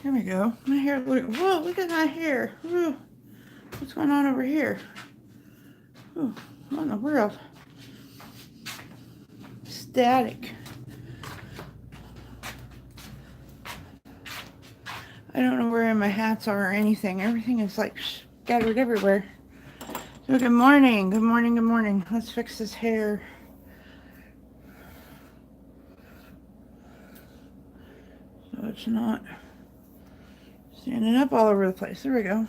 Here we go. My hair, whoa, look at my hair. Whoa, what's going on over here? Oh, what in the world? Static. I don't know where my hats are or anything. Everything is like scattered everywhere. So good morning, good morning, good morning. Let's fix this hair. So it's not standing up all over the place. There we go.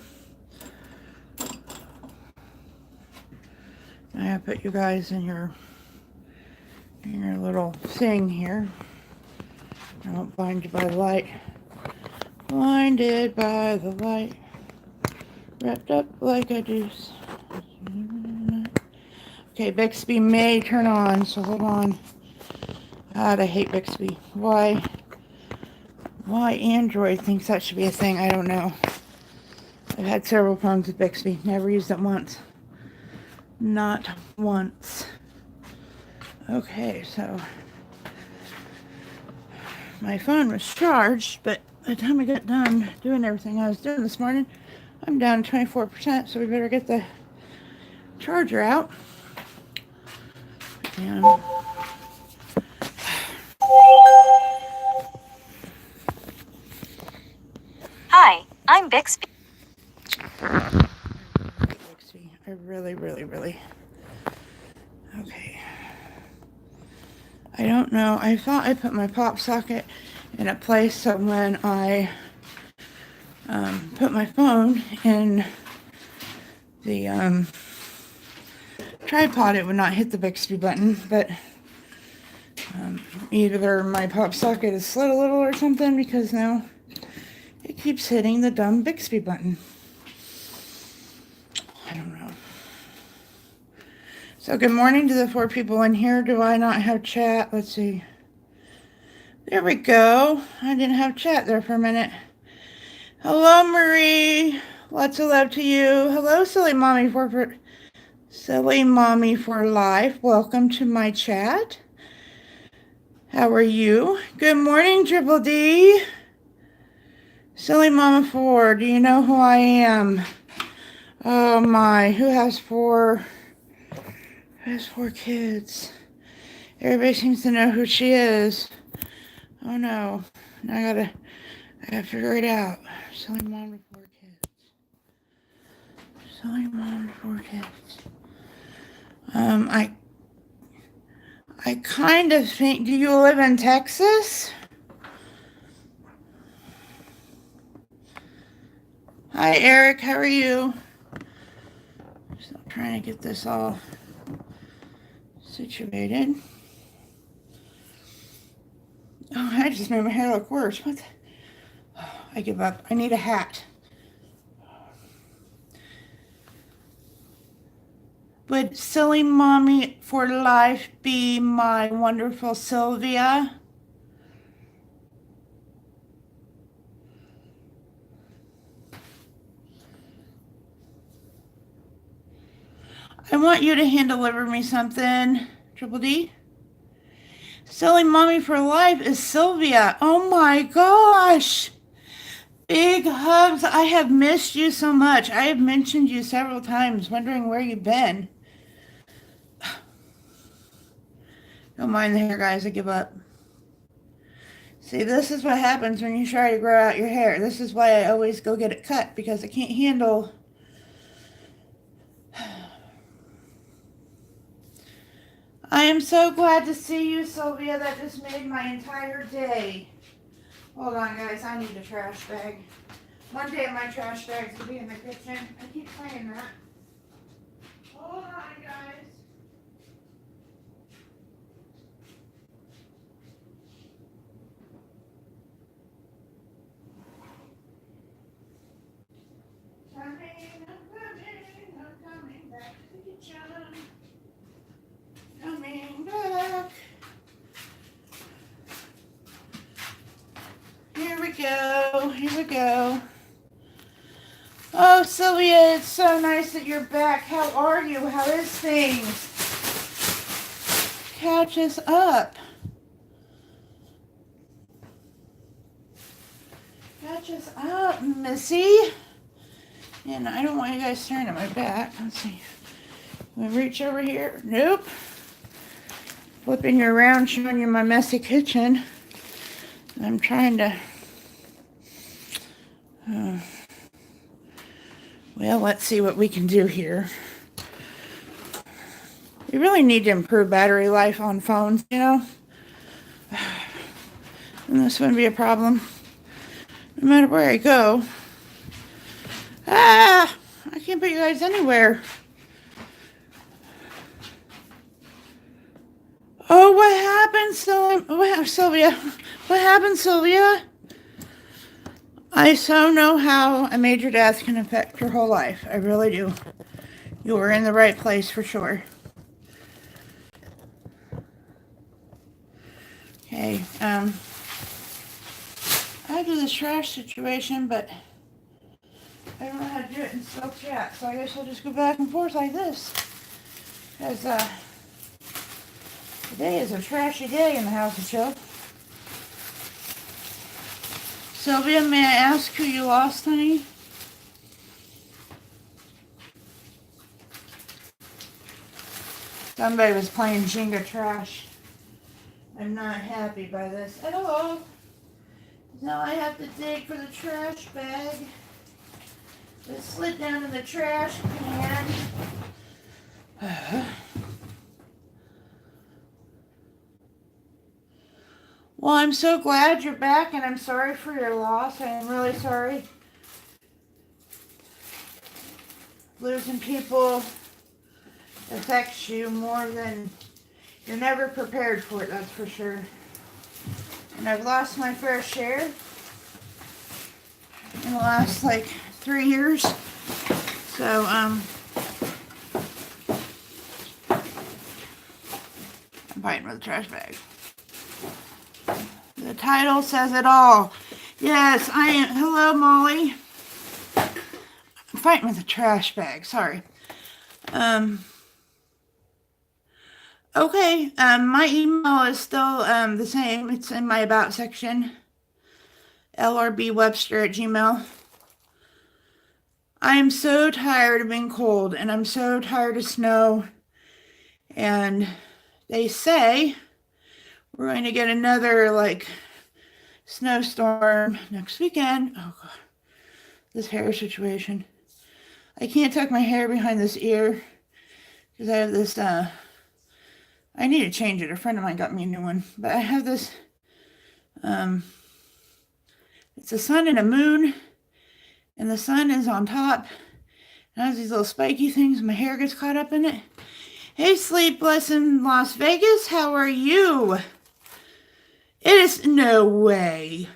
I have put you guys in your little thing here. I won't blind you by the light. Blinded by the light. Wrapped up like a deuce. Okay, Bixby may turn on, so hold on. God, I hate Bixby. Why Android thinks that should be a thing, I don't know. I've had several phones with Bixby. Never used it once. Not once. Okay, so my phone was charged, but by the time I got done doing everything I was doing this morning, I'm down 24%, so we better get the charger out. And Hi, I'm Bixby. Bixby, I really. Okay. I don't know. I thought I put my pop socket in a place so when I put my phone in the tripod, it would not hit the Bixby button, but either my pop socket is slid a little or something because now it keeps hitting the dumb Bixby button. I don't know. So good morning to the 4 people in here. Do I not have chat? Let's see. There we go. I didn't have chat there for a minute. Hello, Marie. Lots of love to you. Hello, Silly Mommy for Life. Welcome to my chat. How are you? Good morning, Triple D. Silly Mama 4, do you know who I am? Oh my, who has 4 kids? Everybody seems to know who she is. Oh no, now I gotta figure it out. Silly Mom with 4 kids. Silly Mom with 4 kids. I kind of think, do you live in Texas? Hi Eric, how are you? Still trying to get this all situated. Oh, I just made my hair look worse. What the? Oh, I give up. I need a hat. Would Silly Mommy for Life be my wonderful Sylvia? I want you to hand deliver me something. Triple D? Silly Mommy for Life is Sylvia. Oh my gosh. Big hugs. I have missed you so much. I have mentioned you several times, wondering where you've been. Don't mind the hair, guys. I give up. See, this is what happens when you try to grow out your hair. This is why I always go get it cut, because I can't handle. I am so glad to see you, Sylvia. That just made my entire day. Hold on, guys. I need a trash bag. One day my trash bags will be in the kitchen. I keep saying that. Hold on, guys. I'm coming back to the kitchen. Coming back. Here we go. Oh, Sylvia, it's so nice that you're back. How are you? How is things? Catch us up. Catch us up, Missy. And I don't want you guys staring at my back. Let's see. We reach over here. Nope. Flipping you around, showing you my messy kitchen. I'm trying to... well, let's see what we can do here. We really need to improve battery life on phones, you know? And this wouldn't be a problem. No matter where I go. Ah! I can't put you guys anywhere. Oh, what happened, Sylvia? What happened, Sylvia? I so know how a major death can affect your whole life. I really do. You were in the right place for sure. Okay, I do this trash situation, but I don't know how to do it in self chat, so I guess I'll just go back and forth like this. Because, today is a trashy day in the House of Chill. Sylvia, may I ask who you lost, honey? Somebody was playing Jenga trash. I'm not happy by this at all. Now I have to dig for the trash bag. It slid down in the trash can. Well, I'm so glad you're back, and I'm sorry for your loss. I am really sorry. Losing people affects you more than you're never prepared for it, that's for sure. And I've lost my fair share in the last, 3 years. So, I'm fighting with a trash bag. The title says it all. Yes, I am. Hello, Molly. I'm fighting with a trash bag. Sorry. Okay. My email is still the same. It's in my About section. lrbwebster@gmail. I am so tired of being cold, and I'm so tired of snow. And they say we're going to get another, snowstorm next weekend. Oh, God. This hair situation. I can't tuck my hair behind this ear because I have this, I need to change it. A friend of mine got me a new one. But I have this, it's a sun and a moon, and the sun is on top. And it has these little spiky things, and my hair gets caught up in it. Hey, Sleepless in Las Vegas, how are you? It is no way.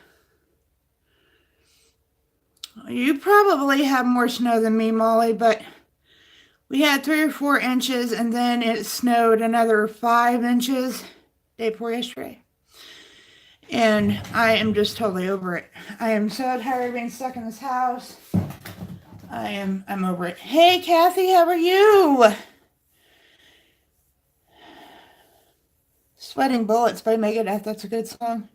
You probably have more snow than me, Molly, but we had 3 or 4 inches, and then it snowed another 5 inches day before yesterday. And I am just totally over it. I am so tired of being stuck in this house. I'm over it. Hey, Kathy, how are you? Sweating Bullets by Megadeth. That's a good song.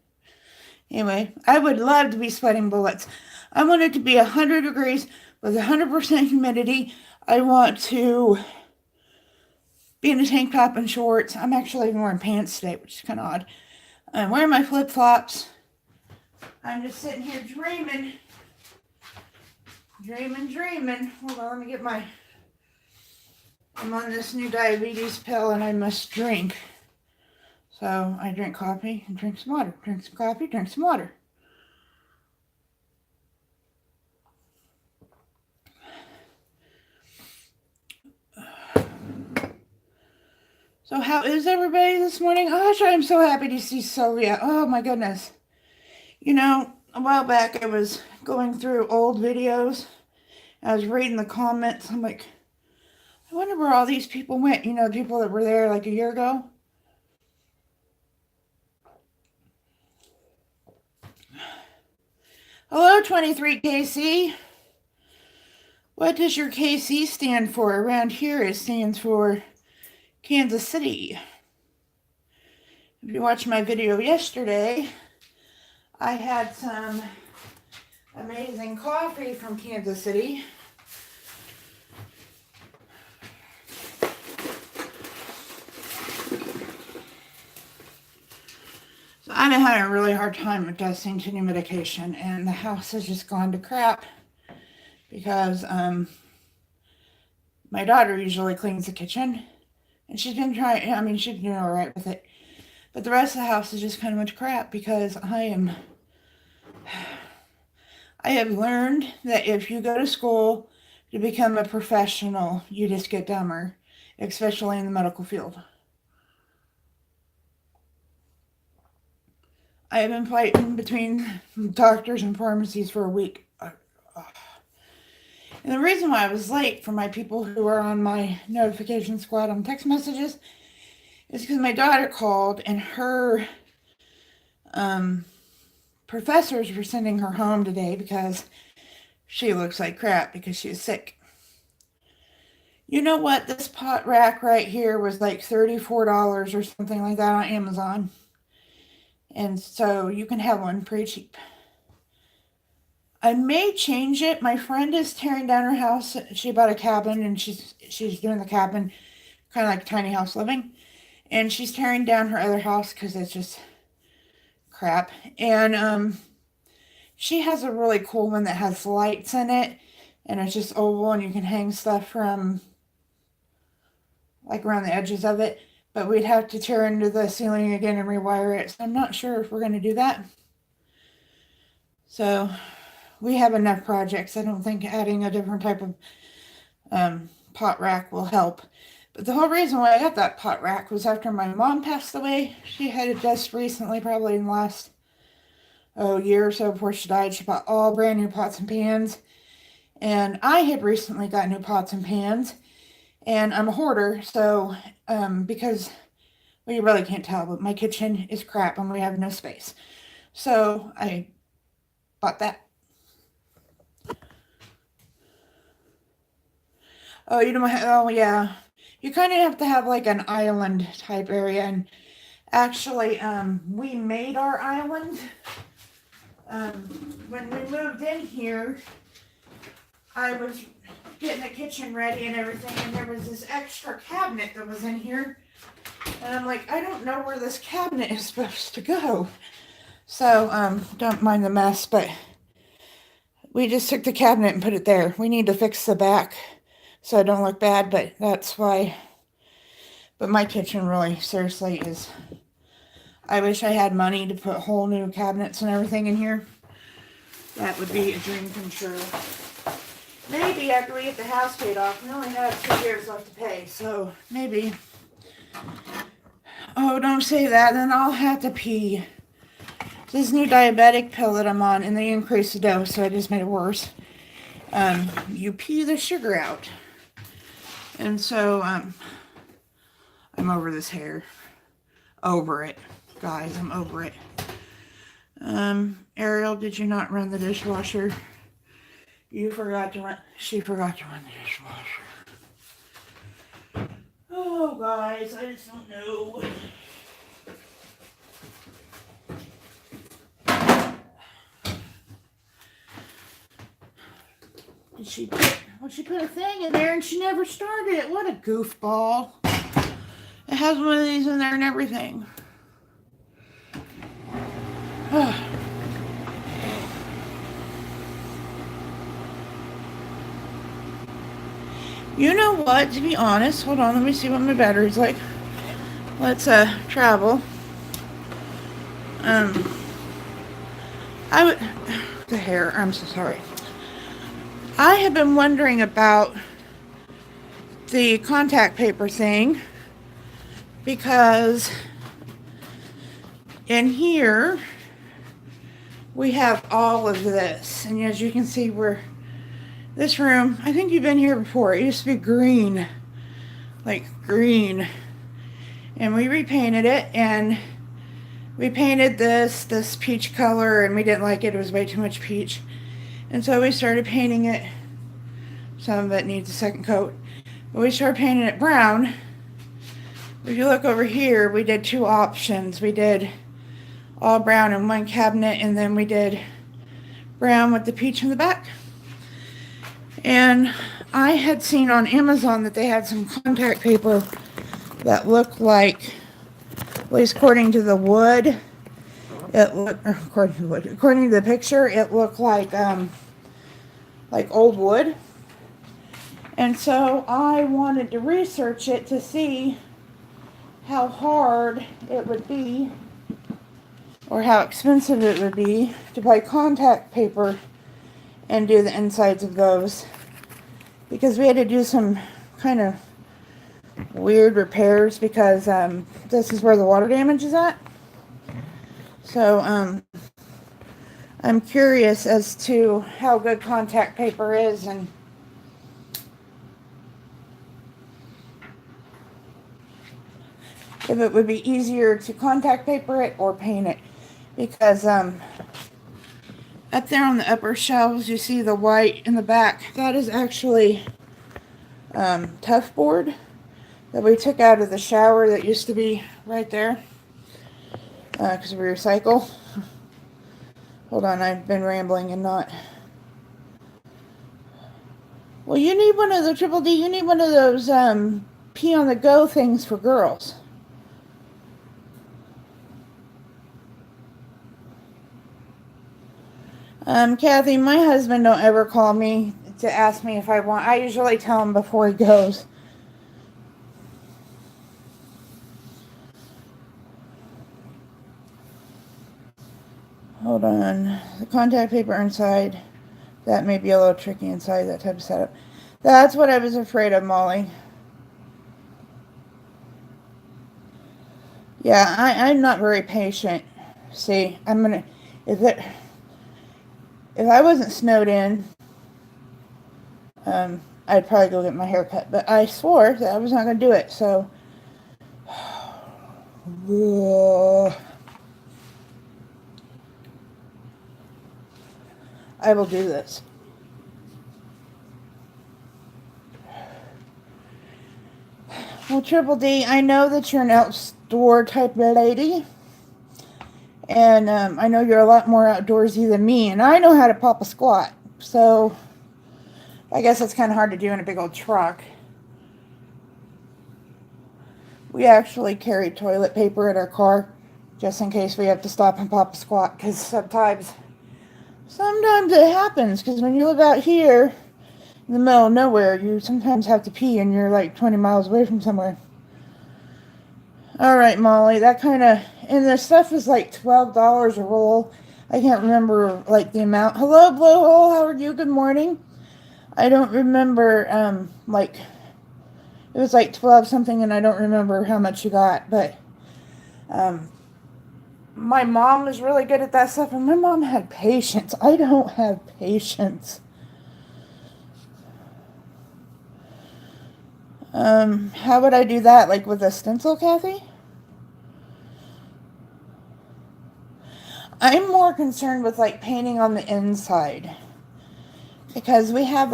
Anyway, I would love to be sweating bullets. I want it to be 100 degrees with 100% humidity. I want to be in a tank top and shorts. I'm actually even wearing pants today, which is kind of odd. I'm wearing my flip-flops. I'm just sitting here dreaming. Dreaming. Hold on, let me get my... I'm on this new diabetes pill, and I must drink. So I drink coffee and drink some water. Drink some coffee, drink some water. So how is everybody this morning? Gosh, I'm so happy to see Sylvia. Oh my goodness. You know, a while back I was going through old videos. I was reading the comments. I'm like, I wonder where all these people went. You know, people that were there like a year ago. Hello, 23KC. What does your KC stand for? Around here it stands for Kansas City. If you watched my video yesterday, I had some amazing coffee from Kansas City. So I've been having a really hard time adjusting to new medication, and the house has just gone to crap because my daughter usually cleans the kitchen, and she's been trying, I mean, she's been doing all right with it, but the rest of the house is just kind of much crap because I have learned that if you go to school to become a professional, you just get dumber, especially in the medical field. I have been fighting between doctors and pharmacies for a week. And the reason why I was late for my people who are on my notification squad on text messages is because my daughter called and her professors were sending her home today because she looks like crap because she is sick. You know what? This pot rack right here was like $34 or something like that on Amazon. And so you can have one pretty cheap. I may change it. My friend is tearing down her house. She bought a cabin and she's doing the cabin kind of like tiny house living. And she's tearing down her other house because it's just crap. And she has a really cool one that has lights in it. And it's just oval and you can hang stuff from like around the edges of it. But we'd have to tear into the ceiling again and rewire it. So I'm not sure if we're going to do that. So we have enough projects. I don't think adding a different type of pot rack will help. But the whole reason why I got that pot rack was after my mom passed away. She had it just recently, probably in the last year or so before she died. She bought all brand new pots and pans. And I had recently got new pots and pans. And I'm a hoarder, so because, well, you really can't tell, but my kitchen is crap and we have no space. So I bought that. Oh, oh yeah. You kind of have to have like an island type area. And actually, we made our island. When we moved in here, I was getting the kitchen ready and everything, and there was this extra cabinet that was in here. And I'm like, I don't know where this cabinet is supposed to go. So, don't mind the mess, but we just took the cabinet and put it there. We need to fix the back so I don't look bad, but that's why. But my kitchen really, seriously, is... I wish I had money to put whole new cabinets and everything in here. That would be a dream come true. Maybe after we get the house paid off. We only have 2 years left to pay, so maybe. Oh, don't say that, then I'll have to pee. This new diabetic pill that I'm on, and they increased the dose, so I just made it worse. You pee the sugar out. And so, I'm over this hair. Over it. Guys, I'm over it. Ariel, did you not run the dishwasher? She forgot to run the dishwasher. Oh, guys, I just don't know. She put a thing in there and she never started it. What a goofball. It has one of these in there and everything. You know what, to be honest, hold on, let me see what my battery's like. Let's travel. The hair, I'm so sorry. I have been wondering about the contact paper thing because in here we have all of this, and as you can see, this room, I think you've been here before. It used to be green, like green, and we repainted it, and we painted this peach color, and we didn't like it. It was way too much peach, and so we started painting it. Some of it needs a second coat, but we started painting it brown. If you look over here, we did 2 options. We did all brown in one cabinet, and then we did brown with the peach in the back. And I had seen on Amazon that they had some contact paper that looked like, at least according to the wood, according to the picture, it looked like old wood. And so I wanted to research it to see how hard it would be or how expensive it would be to buy contact paper and do the insides of those, because we had to do some kind of weird repairs because this is where the water damage is at. So I'm curious as to how good contact paper is and if it would be easier to contact paper it or paint it, because up there on the upper shelves you see the white in the back. That is actually tough board that we took out of the shower that used to be right there because we recycle. Hold on, I've been rambling and not. Well, you need one of the Triple D. You need one of those pee on the go things for girls. Kathy, my husband don't ever call me to ask me if I want. I usually tell him before he goes. Hold on. The contact paper inside. That may be a little tricky inside, that type of setup. That's what I was afraid of, Molly. Yeah, I'm not very patient. See, if I wasn't snowed in, I'd probably go get my hair cut. But I swore that I was not going to do it, so. I will do this. Well, Triple D, I know that you're an outdoor type of lady. And I know you're a lot more outdoorsy than me. And I know how to pop a squat. So I guess it's kind of hard to do in a big old truck. We actually carry toilet paper in our car just in case we have to stop and pop a squat. Because sometimes it happens. Because when you live out here in the middle of nowhere, you sometimes have to pee and you're like 20 miles away from somewhere. Alright, Molly, that kind of, and the stuff is like $12 a roll. I can't remember like the amount. Hello, Blowhole, how are you? Good morning. I don't remember, it was like 12 something and I don't remember how much you got, but my mom was really good at that stuff and my mom had patience. I don't have patience. How would I do that? Like with a stencil, Kathy? I'm more concerned with like painting on the inside. Because we have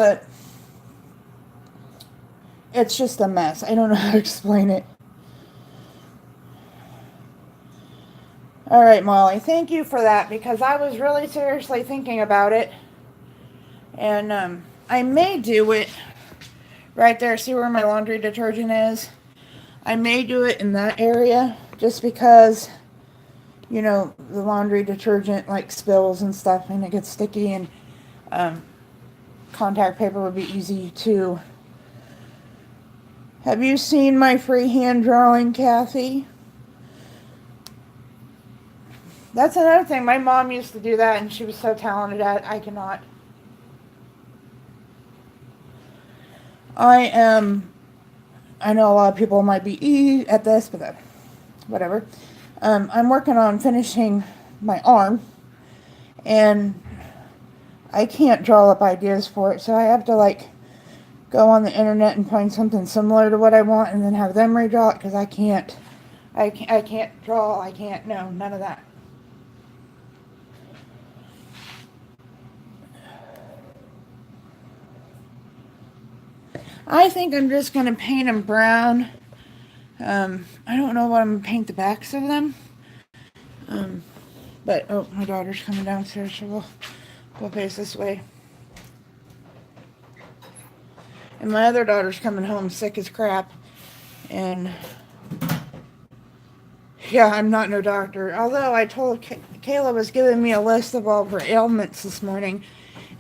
it's just a mess. I don't know how to explain it. Alright, Molly, thank you for that because I was really seriously thinking about it. And I may do it right there. See where my laundry detergent is? I may do it in that area just because, you know, the laundry detergent like spills and stuff and it gets sticky, and contact paper would be easy too. Have you seen my freehand drawing, Kathy? That's another thing. My mom used to do that and she was so talented at it. I cannot. I know a lot of people might be at this, but whatever. I'm working on finishing my arm, and I can't draw up ideas for it, so I have to like go on the internet and find something similar to what I want, and then have them redraw it because I can't draw. I can't. No, none of that. I think I'm just going to paint them brown. I don't know what I'm going to paint the backs of them. But, oh, my daughter's coming downstairs, so we'll We'll face this way. And my other daughter's coming home sick as crap. And yeah, I'm not no doctor. Although I told Kayla was giving me a list of all of her ailments this morning.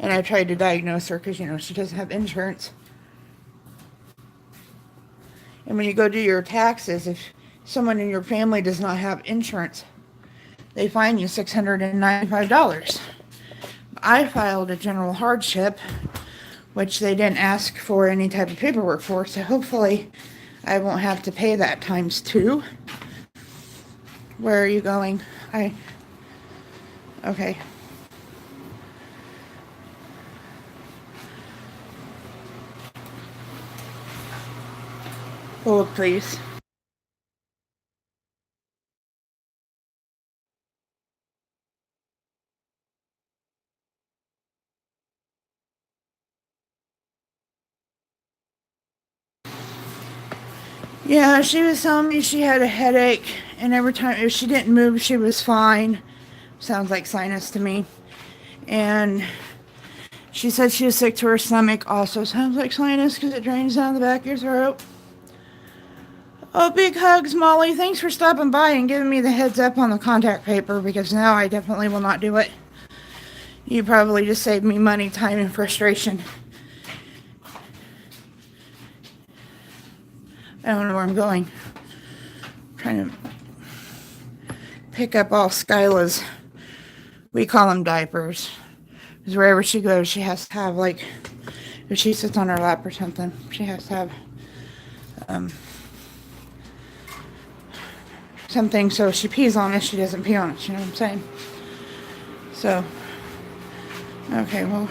And I tried to diagnose her because, you know, she doesn't have insurance. And when you go do your taxes, if someone in your family does not have insurance, they fine you $695. I filed a general hardship, which they didn't ask for any type of paperwork for, so hopefully I won't have to pay that times 2. Where are you going? Okay. Hold, please. Yeah, she was telling me she had a headache, and every time if she didn't move, she was fine. Sounds like sinus to me. And she said she was sick to her stomach. Also sounds like sinus because it drains down the back of your throat. Oh, big hugs, Molly. Thanks for stopping by and giving me the heads up on the contact paper, because now I definitely will not do it. You probably just saved me money, time, and frustration. I don't know where I'm going. I'm trying to pick up all Skyla's, we call them diapers. Because wherever she goes, she has to have, like, if she sits on her lap or something, she has to have something so if she pees on it, she doesn't pee on it, you know what I'm saying? So, okay, well,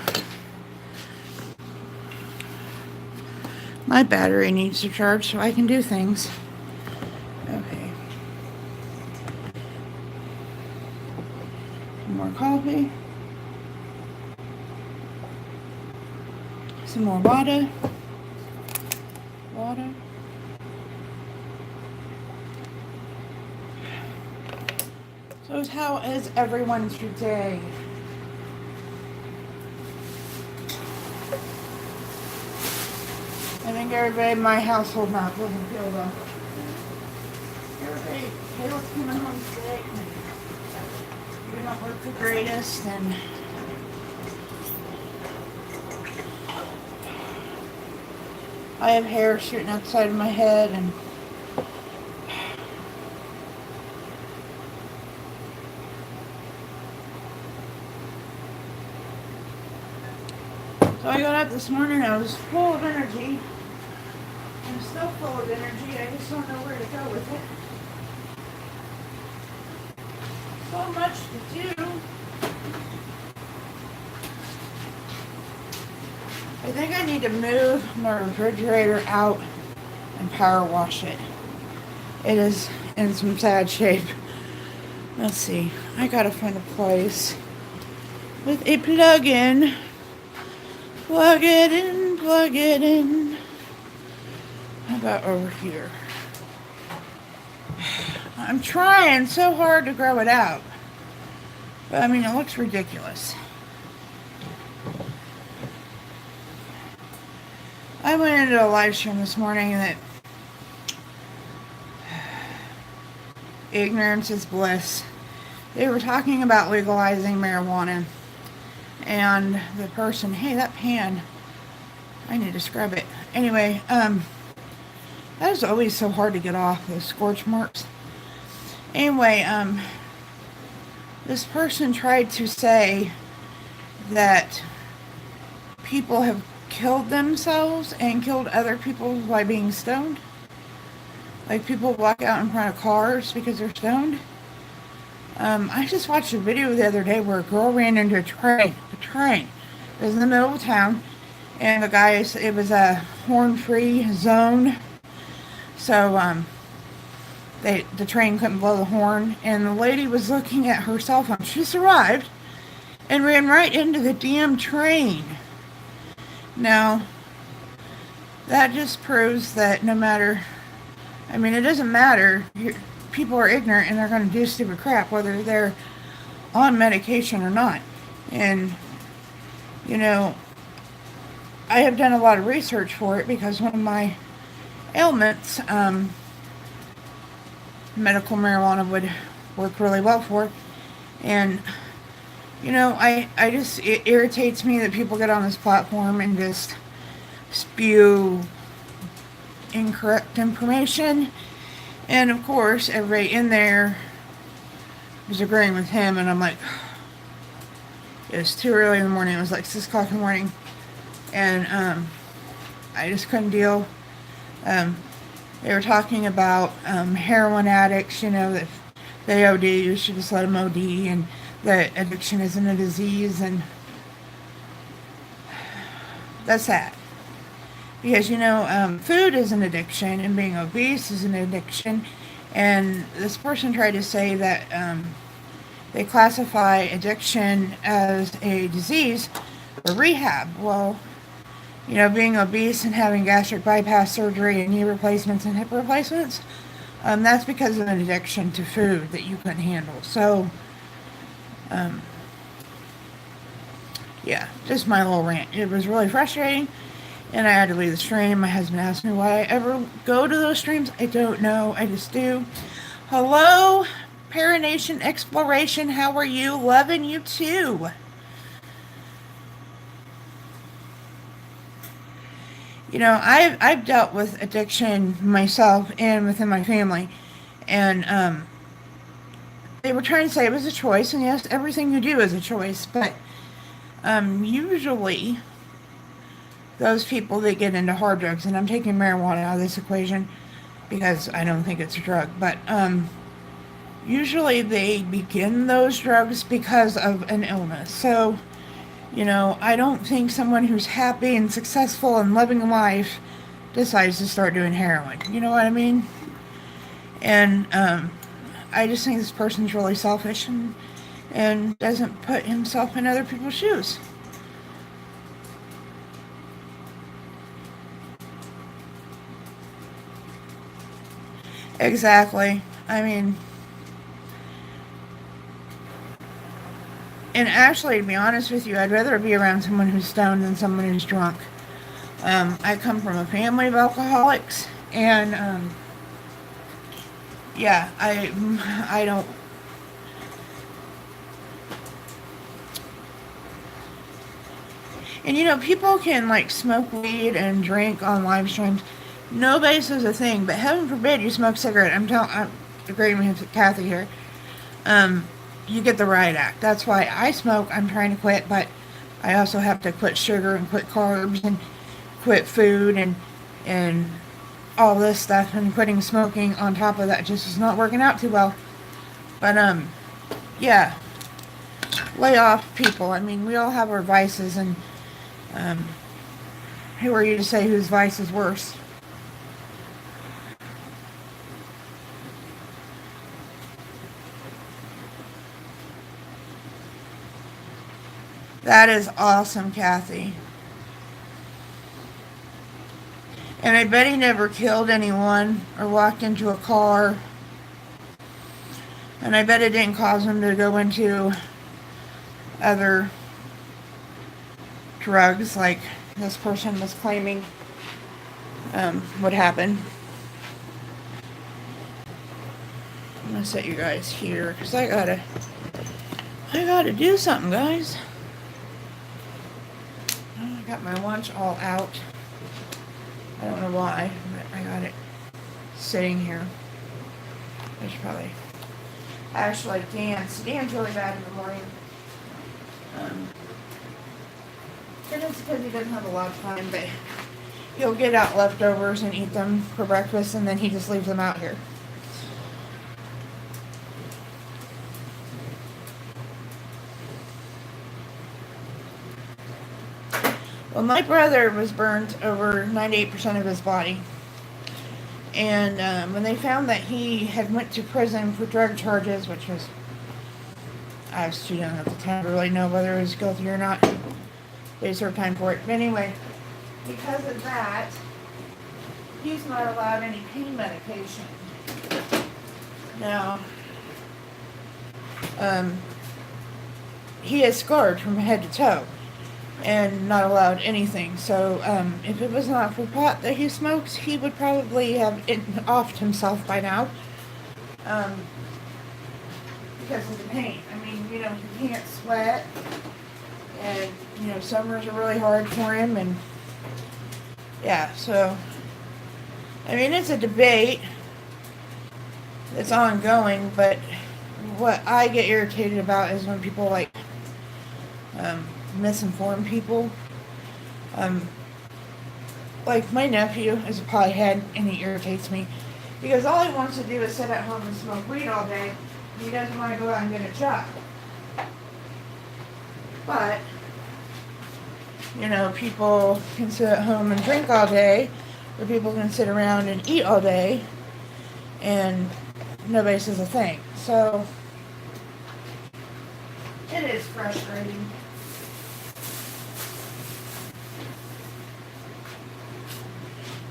my battery needs to charge so I can do things. Okay. Some more coffee. Some more water. Water. So how is everyone's day? I think everybody in my household now doesn't feel though. Everybody, Kayla's coming home sick. We don't look the greatest, and I have hair shooting out the side of my head, and so I got up this morning, I was full of energy. I'm still full of energy, I just don't know where to go with it. So much to do. I think I need to move my refrigerator out and power wash it. It is in some sad shape. Let's see, I gotta find a place with a plug-in. Plug it in, plug it in. How about over here? I'm trying so hard to grow it out. But I mean, it looks ridiculous. I went into a live stream this morning that ignorance is bliss. They were talking about legalizing marijuana. And the person, hey, that pan, I need to scrub it. Anyway, that is always so hard to get off, those scorch marks. Anyway, this person tried to say that people have killed themselves and killed other people by being stoned. Like people walk out in front of cars because they're stoned. I just watched a video the other day where a girl ran into a train. It was in the middle of town, and the guy, it was a horn-free zone, so the train couldn't blow the horn, and the lady was looking at her cell phone. She survived and ran right into the damn train. Now, that just proves that no matter, I mean, it doesn't matter. People are ignorant and they're going to do stupid crap, whether they're on medication or not. And You know, I have done a lot of research for it because one of my ailments, medical marijuana would work really well for. And, you know, it irritates me that people get on this platform and just spew incorrect information. And of course, everybody in there was agreeing with him, and I'm like, it was too early in the morning. It was like 6 o'clock in the morning. And I just couldn't deal. They were talking about heroin addicts, you know, that if they OD, you should just let them OD, and that addiction isn't a disease, and that's sad. Because, you know, food is an addiction, and being obese is an addiction, and this person tried to say that they classify addiction as a disease or rehab. Well, you know, being obese and having gastric bypass surgery and knee replacements and hip replacements, that's because of an addiction to food that you couldn't handle. So, yeah, just my little rant. It was really frustrating, and I had to leave the stream. My husband asked me why I ever go to those streams. I don't know. I just do. Hello, Paranation Exploration. How are you? Loving you too. You know, I've dealt with addiction myself and within my family, and they were trying to say it was a choice, and yes, everything you do is a choice, but usually those people that get into hard drugs, and I'm taking marijuana out of this equation because I don't think it's a drug, but usually they begin those drugs because of an illness. So, you know, I don't think someone who's happy and successful and living life decides to start doing heroin. You know what I mean? And I just think this person's really selfish and doesn't put himself in other people's shoes. Exactly. I mean, and actually, to be honest with you, I'd rather be around someone who's stoned than someone who's drunk. I come from a family of alcoholics, and yeah, I don't. And you know, people can like smoke weed and drink on live streams. Nobody says a thing, but heaven forbid you smoke cigarette. I'm agreeing with Kathy here. You get the riot act. That's why I smoke. I'm trying to quit, but I also have to quit sugar and quit carbs and quit food and all this stuff, and quitting smoking on top of that just is not working out too well. But yeah, lay off, people. I mean, we all have our vices, and who are you to say whose vice is worse? That is awesome, Kathy. And I bet he never killed anyone or walked into a car. And I bet it didn't cause him to go into other drugs like this person was claiming would happen. I'm gonna set you guys here because I gotta do something, guys. I got my lunch all out. I don't know why, but I got it sitting here. I should probably actually dance. Dan's really bad in the morning. And it's because he doesn't have a lot of time, but he'll get out leftovers and eat them for breakfast, and then he just leaves them out here. Well, my brother was burnt over 98% of his body. And when they found that he had went to prison for drug charges, which was, I was too young at the time to really know whether he was guilty or not. They served time for it. But anyway, because of that, he's not allowed any pain medication. Now, he is scarred from head to toe. and not allowed anything. So if it was not for pot that he smokes, he would probably have offed himself by now. Because of the pain. I mean, he can't sweat, and summers are really hard for him, and yeah, so I mean, it's a debate that's ongoing, but what I get irritated about is when people misinform people. Like my nephew is a pothead, and he irritates me because all he wants to do is sit at home and smoke weed all day. He doesn't want to go out and get a job. But people can sit at home and drink all day, or people can sit around and eat all day, and nobody says a thing. So it is frustrating.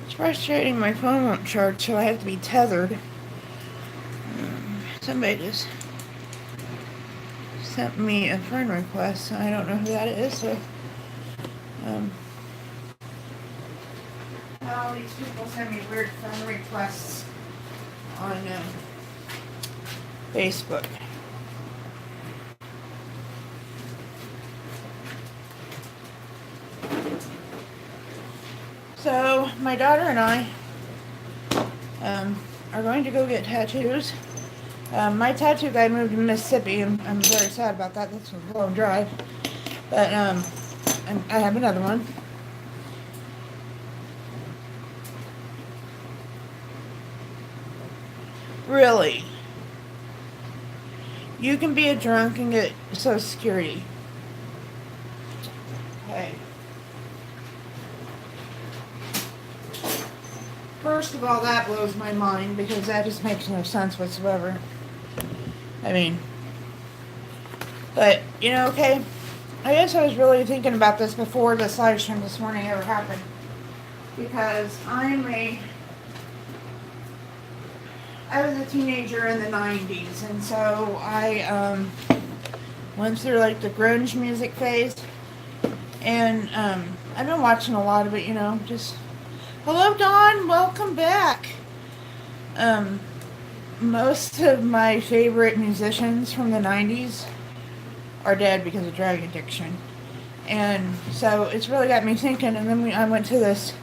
It's frustrating my phone won't charge, so I have to be tethered. Somebody just sent me a friend request. I don't know who that is, so all these people send me weird friend requests on Facebook. So my daughter and I are going to go get tattoos. My tattoo guy moved to Mississippi, and I'm very sad about that. That's a long drive. But I have another one. Really? You can be a drunk and get Social Security. Okay. First of all, that blows my mind because that just makes no sense whatsoever. I mean, but, okay. I guess I was really thinking about this before this live stream this morning ever happened. Because I was a teenager in the 90s, and so I went through the grunge music phase, and I've been watching a lot of it, just, hello Dawn, welcome back. Most of my favorite musicians from the 90s are dead because of drug addiction, and so it's really got me thinking, and then I went to this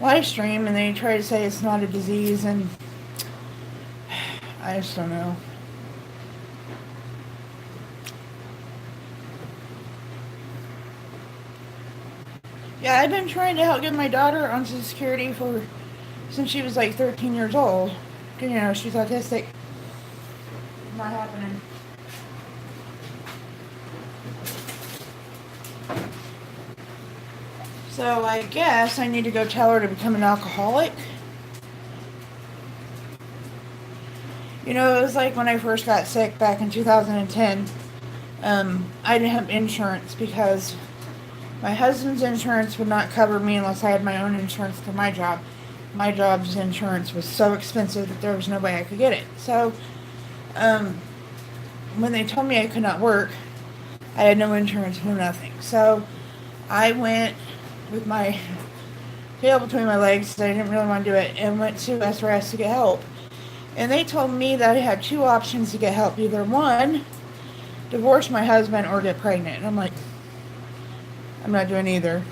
live stream, and they try to say it's not a disease, and I just don't know. Yeah, I've been trying to help get my daughter on Social Security since she was 13 years old. She's autistic. Not happening. So I guess I need to go tell her to become an alcoholic. It was like when I first got sick back in 2010. I didn't have insurance because my husband's insurance would not cover me unless I had my own insurance through my job. My job's insurance was so expensive that there was no way I could get it. So, when they told me I could not work, I had no insurance, no nothing. So, I went with my tail between my legs, I didn't really want to do it, and went to SRS to get help. And they told me that I had two options to get help. Either one, divorce my husband, or get pregnant. And I'm like, I'm not doing either.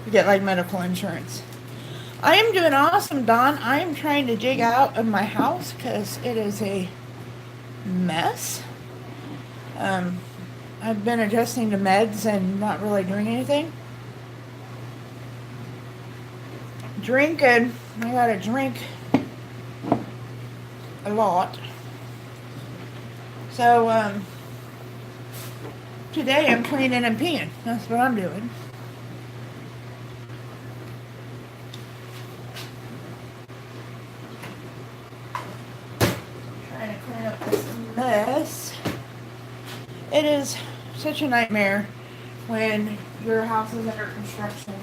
You get medical insurance. I am doing awesome, Dawn. I am trying to dig out of my house because it is a mess. I've been adjusting to meds and not really doing anything. Drinking. I gotta drink a lot. So, today I'm cleaning and peeing. That's what I'm doing. Trying to clean up this mess. It is such a nightmare when your house is under construction.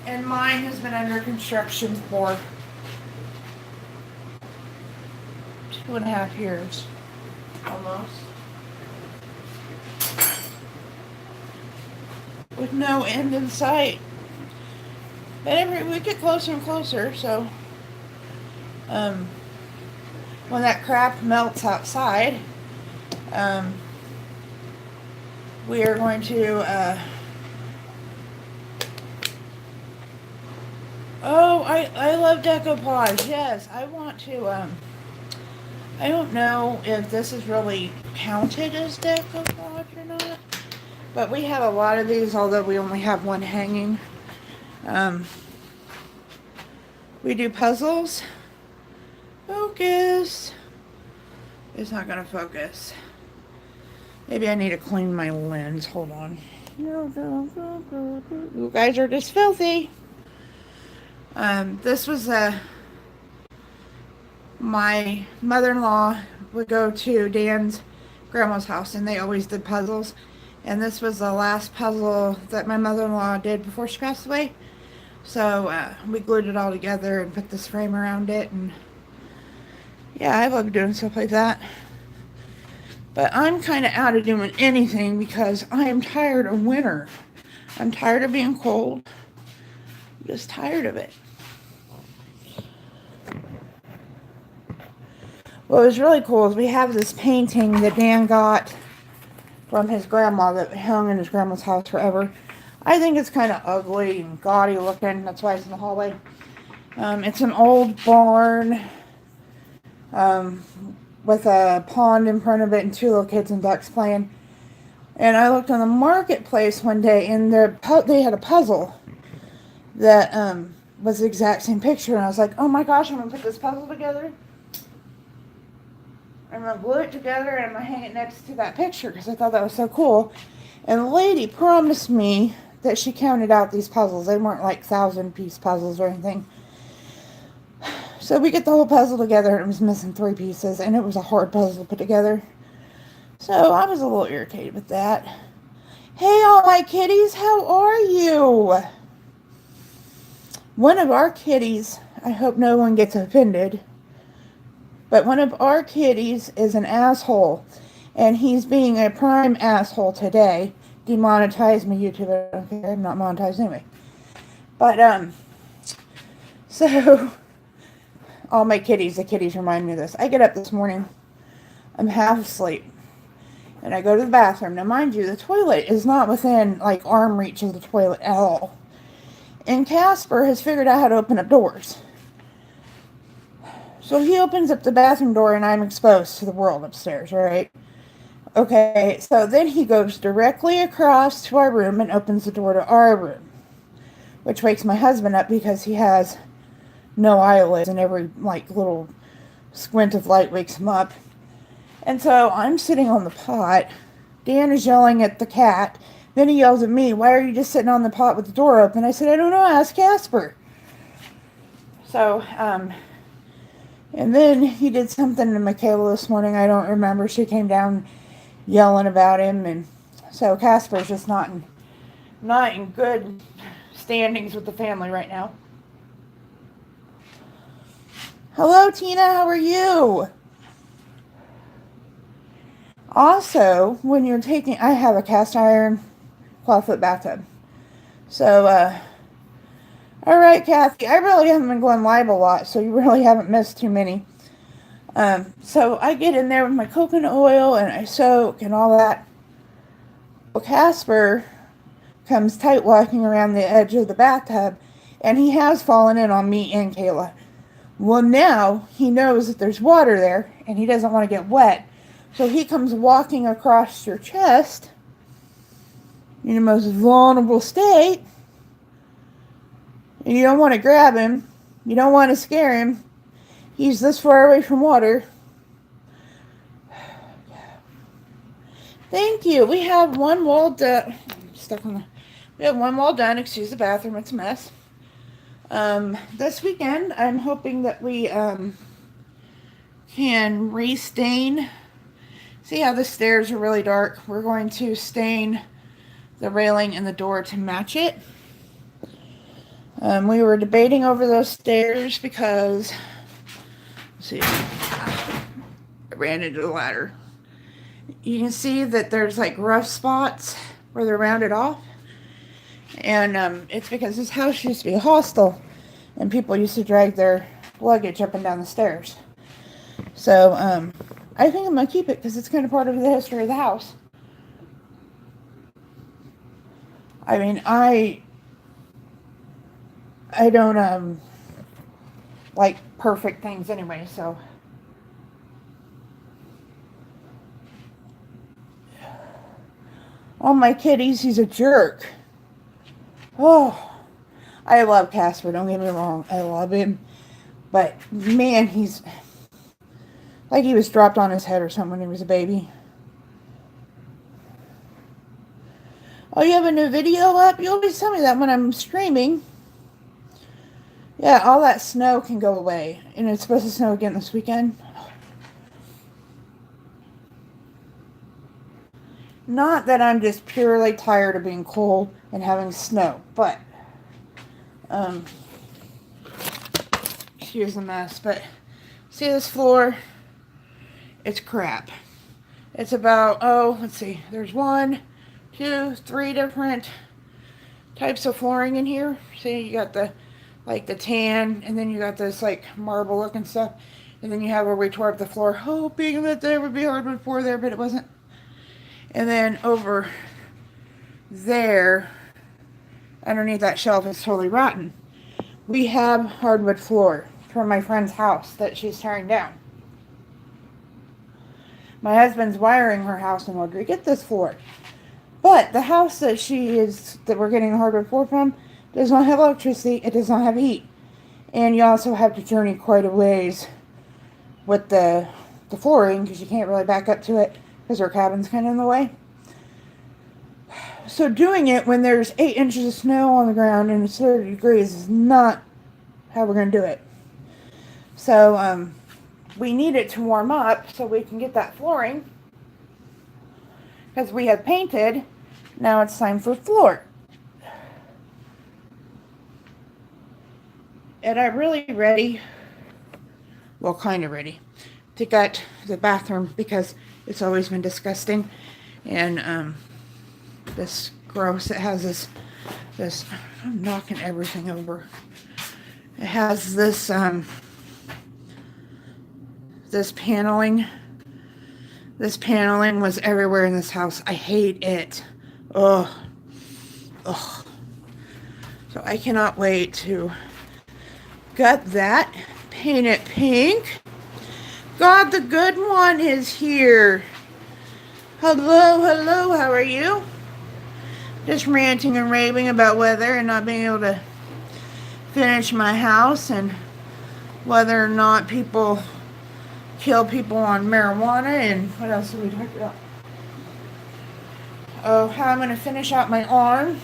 And mine has been under construction for 2.5 years. Almost. with no end in sight. But we get closer and closer, so um, when that crap melts outside, um, we are going to I love decoupage. Yes, I want to I don't know if this is really counted as decoupage or not, but we have a lot of these, although we only have one hanging. We do puzzles. Focus. It's not gonna focus. Maybe I need to clean my lens. Hold on. You guys are just filthy. This was my mother-in-law would go to Dan's grandma's house, and they always did puzzles. And this was the last puzzle that my mother-in-law did before she passed away. So we glued it all together and put this frame around it. And yeah, I love doing stuff like that. But I'm kind of out of doing anything because I am tired of winter. I'm tired of being cold. I'm just tired of it. What was really cool is we have this painting that Dan got from his grandma that hung in his grandma's house forever. I think it's kind of ugly and gaudy looking. That's why it's in the hallway. It's an old barn with a pond in front of it and two little kids and ducks playing. And I looked on the marketplace one day, and they had a puzzle that was the exact same picture. And I was like, oh my gosh, I'm going to put this puzzle together. I'm going to glue it together, and I'm going to hang it next to that picture because I thought that was so cool. And the lady promised me that she counted out these puzzles. They weren't like 1,000-piece puzzles or anything. So we get the whole puzzle together, and it was missing 3 pieces, and it was a hard puzzle to put together. So I was a little irritated with that. Hey, all my kitties, how are you? One of our kitties, I hope no one gets offended, but one of our kitties is an asshole, and he's being a prime asshole today. Demonetize me, YouTube. I don't care. I'm not monetized anyway. But, so, all my kitties, the kitties remind me of this. I get up this morning, I'm half asleep, and I go to the bathroom. Now, mind you, the toilet is not within, like, arm reach of the toilet at all. And Casper has figured out how to open up doors. So he opens up the bathroom door, and I'm exposed to the world upstairs, right? Okay, so then he goes directly across to our room and opens the door to our room, which wakes my husband up because he has no eyelids, and every, like, little squint of light wakes him up. And so I'm sitting on the pot. Dan is yelling at the cat. Then he yells at me, why are you just sitting on the pot with the door open? I said, I don't know, ask Casper. So, and then he did something to Michaela this morning. I don't remember. She came down yelling about him. And so Casper's just not in good standings with the family right now. Hello, Tina. How are you? Also, when you're taking... I have a cast iron clawfoot bathtub. So, all right, Kathy. I really haven't been going live a lot, so you really haven't missed too many. So I get in there with my coconut oil, and I soak and all that. Well, Casper comes tight walking around the edge of the bathtub, and he has fallen in on me and Kayla. Well, now he knows that there's water there, and he doesn't want to get wet. So he comes walking across your chest in the most vulnerable state. And you don't want to grab him. You don't want to scare him. He's this far away from water. Thank you. We have one wall done. We have one wall done. Excuse the bathroom. It's a mess. This weekend, I'm hoping that we can restain. See how the stairs are really dark? We're going to stain the railing and the door to match it. We were debating over those stairs because, let's see, I ran into the ladder. You can see that there's like rough spots where they're rounded off. And it's because this house used to be a hostel, and people used to drag their luggage up and down the stairs. So I think I'm going to keep it because it's kind of part of the history of the house. I mean, I don't like perfect things anyway, so. Oh, my kitties, he's a jerk. Oh, I love Casper, don't get me wrong. I love him. But, man, he's like he was dropped on his head or something when he was a baby. Oh, you have a new video up? You always tell me that when I'm streaming. Yeah, all that snow can go away. And it's supposed to snow again this weekend. Not that I'm just purely tired of being cold and having snow, but, excuse the mess, but see this floor? It's crap. It's about, let's see, there's 1, 2, 3 different types of flooring in here. See, you got the tan, and then you got this, like, marble looking stuff, and then you have where we tore up the floor, hoping that there would be hardwood floor there, but it wasn't. And then over there, underneath that shelf, is totally rotten. We have hardwood floor from my friend's house that she's tearing down. My husband's wiring her house in order to get this floor. But the house that we're getting the hardwood floor from does not have electricity. It does not have heat. And you also have to journey quite a ways with the flooring because you can't really back up to it because our cabin's kind of in the way. So doing it when there's 8 inches of snow on the ground and it's 30 degrees is not how we're going to do it. So we need it to warm up so we can get that flooring. Because we have painted, now it's time for floor. And I'm really ready, well, kind of ready, to gut the bathroom because it's always been disgusting. And this gross, it has this, I'm knocking everything over. It has this, this paneling. This paneling was everywhere in this house. I hate it. Ugh. Ugh. So I cannot wait to gut that. Paint it pink. God, the good one is here. Hello, hello, how are you? Just ranting and raving about weather and not being able to finish my house and whether or not people kill people on marijuana and what else did we talk about? Oh, how I'm going to finish out my arm.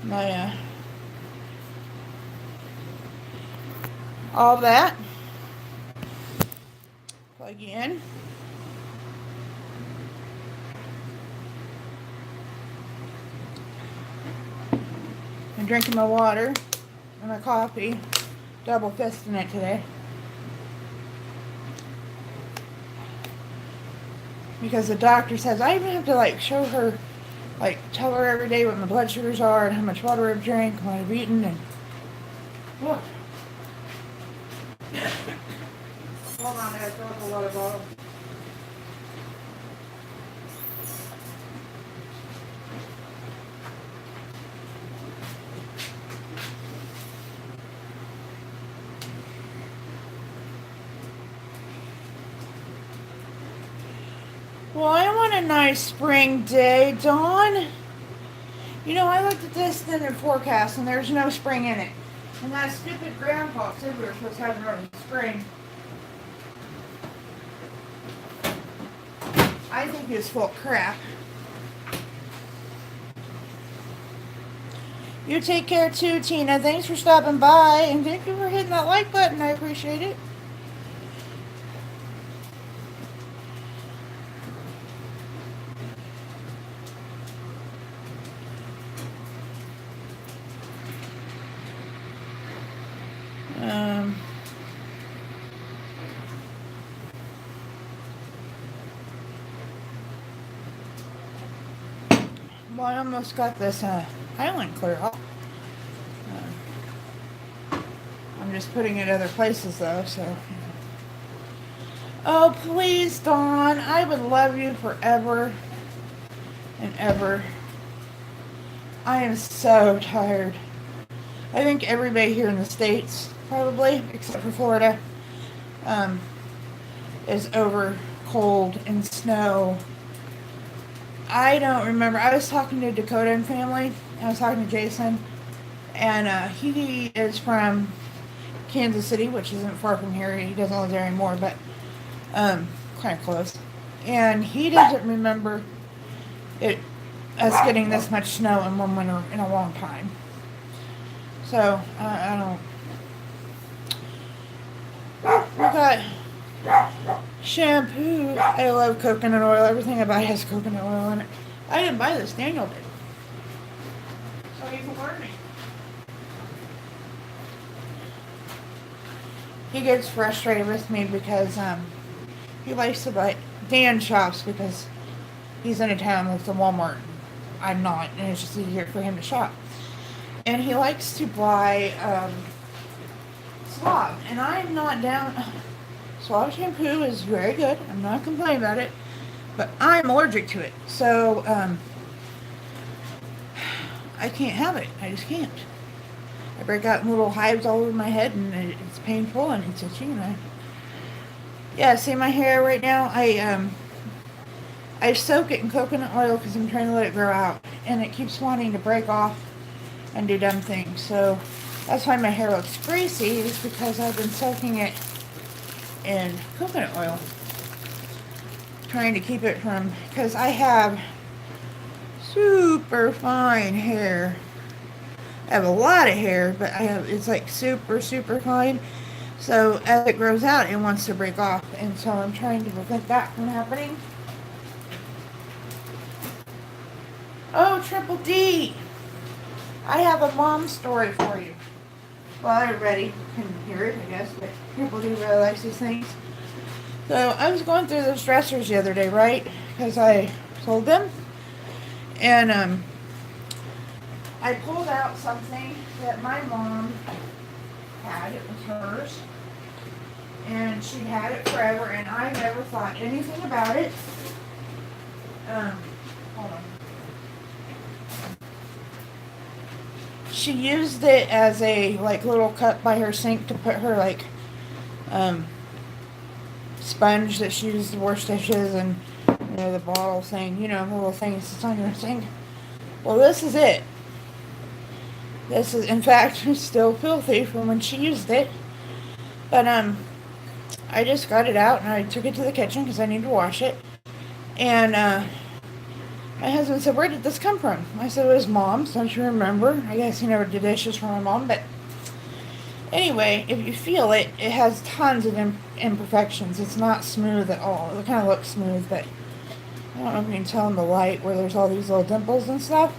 My all that. Plug in. I'm drinking my water and my coffee. Double fisting it today. Because the doctor says I even have to show her, tell her every day what my blood sugars are and how much water I've drank, what I've eaten, and look. Hold on, I gotta throw up a water bottle. Well, I want a nice spring day, Dawn. You know, I looked at this in the forecast and there's no spring in it. And that stupid grandpa said we were supposed to have early spring. I think he was full of crap. You take care too, Tina. Thanks for stopping by. And thank you for hitting that like button. I appreciate it. Well, I almost got this island clear up. I'm just putting it other places though, so. Oh, please, Dawn. I would love you forever and ever. I am so tired. I think everybody here in the States, probably, except for Florida, is over cold and snow. I don't remember. I was talking to Dakota and family. I was talking to Jason. And he is from Kansas City, which isn't far from here. He doesn't live there anymore, but kind of close. And he doesn't remember us getting this much snow in one winter in a long time. So, I don't. We got shampoo. I love coconut oil. Everything I buy has coconut oil in it. I didn't buy this. Daniel did. So you can warn me. He gets frustrated with me because he likes to buy. Dan shops because he's in a town with a Walmart. I'm not, and it's just easier for him to shop. And he likes to buy Suave, and I'm not down. Suave shampoo is very good. I'm not complaining about it, but I'm allergic to it, so I can't have it. I just can't. I break out in little hives all over my head, and it's painful, and it's itchy, and yeah, see my hair right now? I soak it in coconut oil because I'm trying to let it grow out, and it keeps wanting to break off and do dumb things. So that's why my hair looks greasy, is because I've been soaking it in coconut oil, trying to keep it from, because I have super fine hair. I have a lot of hair, but it's like super fine. So as it grows out, it wants to break off, and so I'm trying to prevent that from happening. Oh, Triple D! I have a mom story for you. Well, everybody can hear it, I guess, but Triple D really likes these things. So I was going through those dressers the other day, right? Because I sold them. And I pulled out something that my mom had. It was hers. And she had it forever, and I never thought anything about it. Hold on. She used it as a little cup by her sink to put her sponge that she used to wash dishes, and the bottle thing, the little thing that's on your sink. Well, this is it. This is, in fact, still filthy from when she used it. But I just got it out and I took it to the kitchen because I need to wash it. And my husband said, "Where did this come from?" I said, "It was Mom's. Don't you remember?" I guess he never did dishes for my mom, but anyway, if you feel it, it has tons of imperfections. It's not smooth at all. It kind of looks smooth, but I don't know if you can tell in the light where there's all these little dimples and stuff.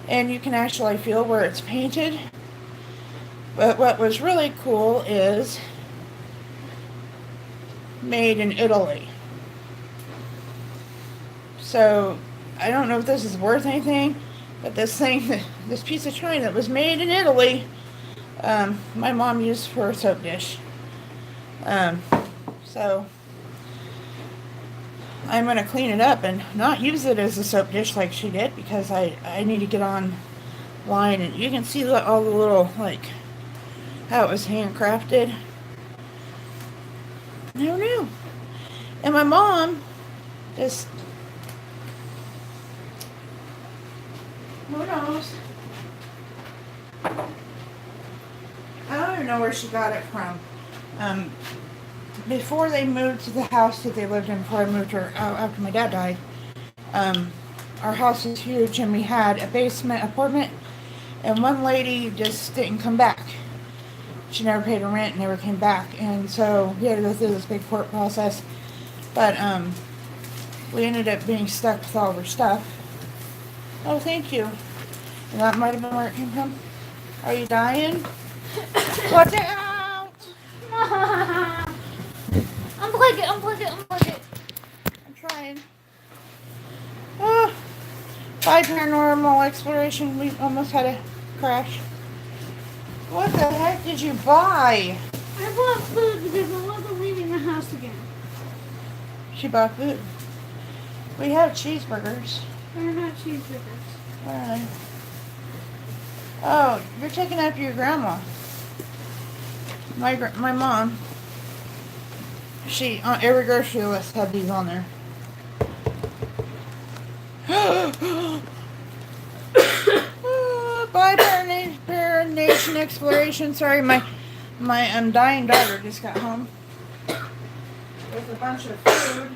And you can actually feel where it's painted. But what was really cool is made in Italy. So I don't know if this is worth anything, but this piece of china that was made in Italy, my mom used for a soap dish. So I'm going to clean it up and not use it as a soap dish like she did, because I need to get online, and you can see all the little, how it was handcrafted. Who knew? And my mom just, who knows? I don't even know where she got it from. Before they moved to the house that they lived in, before I moved her after my dad died, our house was huge, and we had a basement apartment, and one lady just didn't come back. She never paid her rent and never came back, and so we had to go through this big court process. But we ended up being stuck with all of her stuff. Oh, thank you. And that might have been where it came from. Are you dying? Watch it out! Unplug it. I'm trying. Oh, Bye, Paranormal Exploration. We almost had a crash. What the heck did you buy? I bought food because I wasn't leaving the house again. She bought food. We have cheeseburgers. They're not cheeseburgers. Alright. Oh, you're taking after your grandma. My mom. She, on every grocery list had these on there. Bye, Bear Nation Exploration. Sorry, my dying daughter just got home with a bunch of food.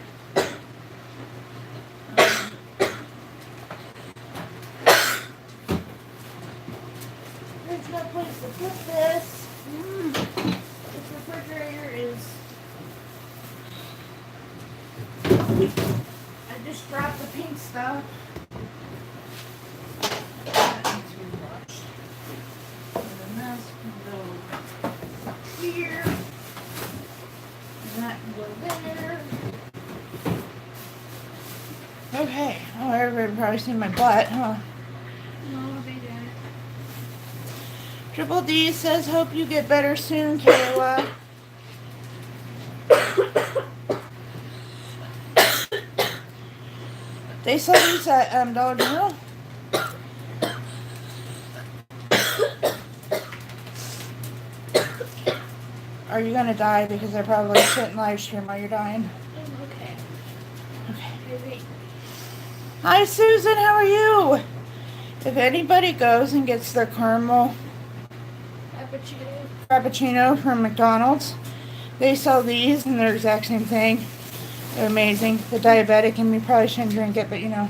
There's no place to put this. This refrigerator is. I just dropped the pink stuff. That needs to be washed. And then this can go here. And that can go there. Okay. Oh, everybody probably seen my butt, huh? No, they didn't. Triple D says, hope you get better soon, Kayla. They sell these at Dollar General. Are you gonna die? Because I probably shouldn't live stream while you're dying. Okay. Okay. Maybe. Hi Susan, how are you? If anybody goes and gets their caramel frappuccino from McDonald's, they sell these and they're the exact same thing. They're amazing. The diabetic in me probably shouldn't drink it, but you know.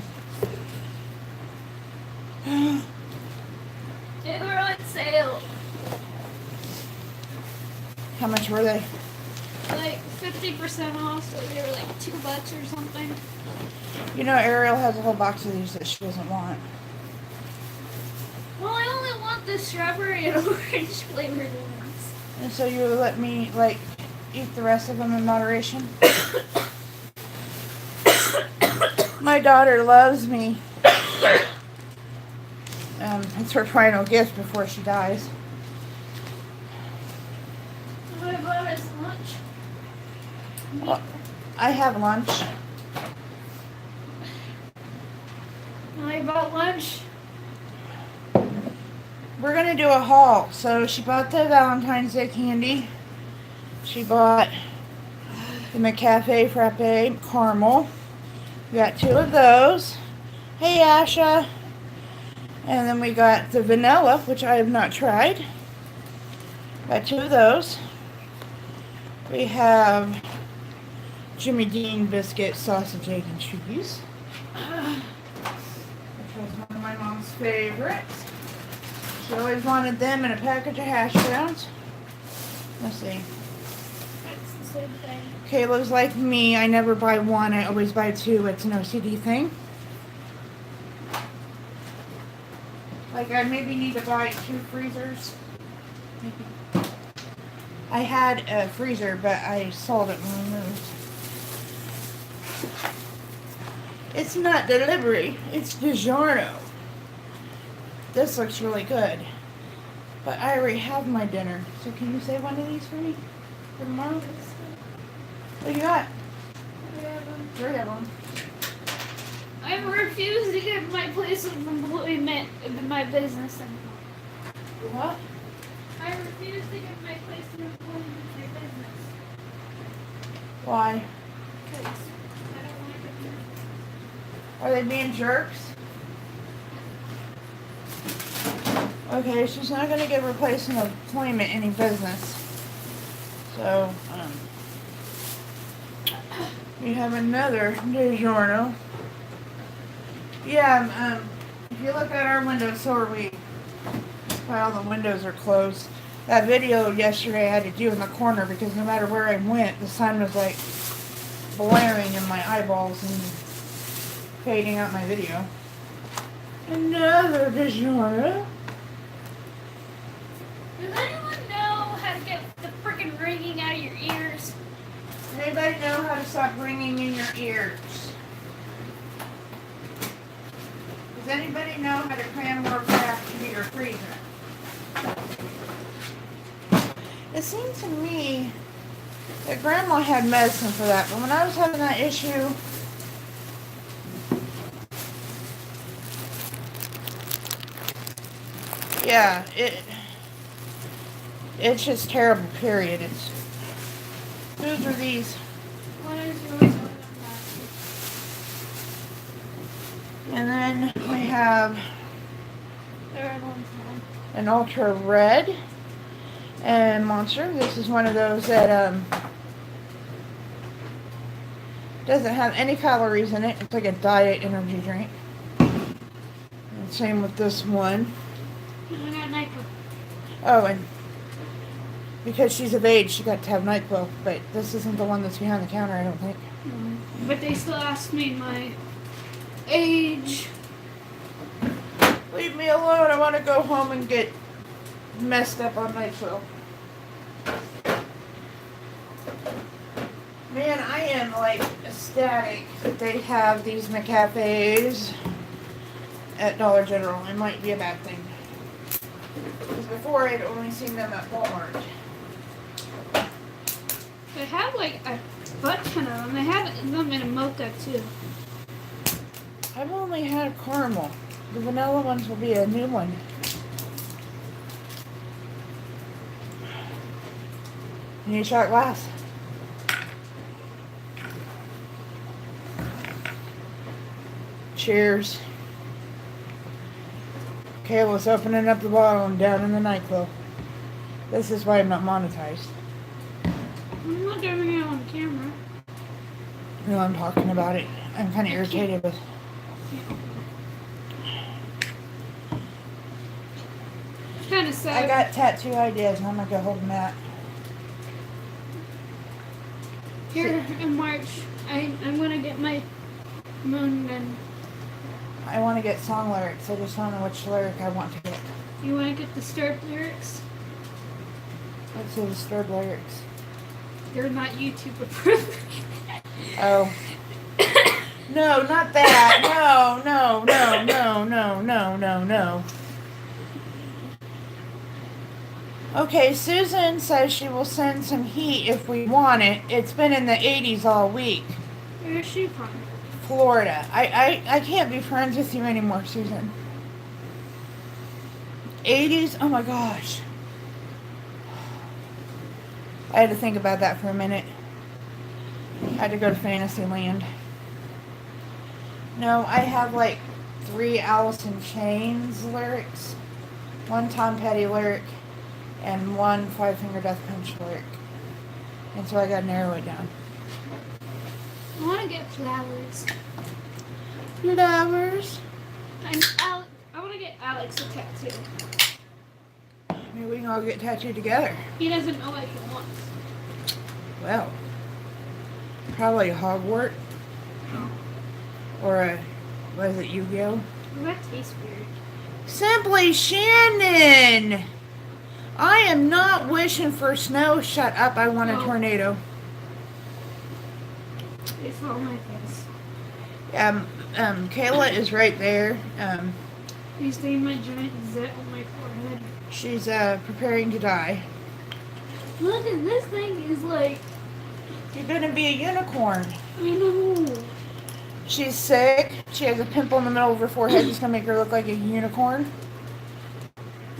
They were on sale. How much were they? Like 50% off, so they were like $2 or something. You know, Ariel has a whole box of these that she doesn't want. Well, I only want the strawberry and orange flavored ones. And so you let me, like, eat the rest of them in moderation? My daughter loves me. It's her final gift before she dies. What about his lunch? Well, I have lunch. I bought lunch. We're going to do a haul. So she bought the Valentine's Day candy. She bought the McCafe Frappe Caramel. We got 2 of those. Hey, Asha. And then we got the vanilla, which I have not tried. Got 2 of those. We have Jimmy Dean biscuit, sausage, egg, and cheese. Which was one of my mom's favorites. She always wanted them in a package of hash browns. Let's see. It's the same thing. Kayla's like me. I never buy 1. I always buy 2. It's an OCD thing. Like I maybe need to buy 2 freezers. Maybe. I had a freezer, but I sold it when we moved. It's not delivery. It's DiGiorno. This looks really good. But I already have my dinner. So can you save one of these for me? For tomorrow? What you got? 3 of them. I refuse to give my place of employment in my business anymore. What? I refuse to give my place of employment in my business. Why? Because I don't want to give Are they being jerks? Okay, she's not going to give her place in employment any business. So, we have another DiGiorno. Yeah, if you look at our windows, so are we. Well, the windows are closed. That video yesterday I had to do in the corner because no matter where I went, the sun was like blaring in my eyeballs and fading out my video. Another DiGiorno. Does anyone know how to get the freaking ringing out of your ears? Anybody know how to stop ringing in your ears? Does anybody know how to cram more crap into your freezer? It seems to me that Grandma had medicine for that, but when I was having that issue, yeah, it's just terrible, period. Whose are these? What is yours? And then we have Third one's mine. an Ultra Red and Monster. This is one of those that doesn't have any calories in it. It's like a diet energy drink. And same with this one. I got NyQuil. Oh, and because she's of age, she got to have NyQuil, but this isn't the one that's behind the counter, I don't think. But they still ask me my age. Leave me alone. I want to go home and get messed up on NyQuil. Man, I am like ecstatic that they have these McCafes at Dollar General. It might be a bad thing. Because before I'd only seen them at Walmart. They have like a butt ton of them. They have them in a mocha too. I've only had caramel. The vanilla ones will be a new one. You need a shot glass. Cheers. Kayla's opening up the bottle and down in the NyQuil. This is why I'm not monetized. I'm not doing it on camera. No, I'm talking about it. I'm kind of irritated with. It's kind of sad. I got tattoo ideas and I'm gonna go hold them out. Here in March, I'm gonna get my moon and I want to get song lyrics. I just don't know which lyric I want to get. you want to get the Disturbed lyrics? What's the Disturbed lyrics? You're not YouTube approved. Oh. No, not that. No. Okay, Susan says she will send some heat if we want it. It's been in the 80s all week. Where is she from? Florida. I can't be friends with you anymore, Susan. 80s? Oh my gosh. I had to think about that for a minute. I had to go to Fantasyland. No, I have like 3 Alice in Chains lyrics, 1 Tom Petty lyric, and 1 Five Finger Death Punch lyric. And so I gotta narrow it down. I want to get flowers. Flowers. I want to get Alex a tattoo. Maybe we can all get tattooed together. He doesn't know what he wants. Well, probably a Hogwarts. Or a, what is it, Yu-Gi-Oh? That tastes weird. Simply Shannon! I am not wishing for snow. Shut up, I want a tornado. It's on my face. Kayla is right there. You see my giant zit on my forehead. She's preparing to die. Look at this thing is like, You're gonna be a unicorn. I know. She's sick. She has a pimple in the middle of her forehead. It's gonna make her look like a unicorn.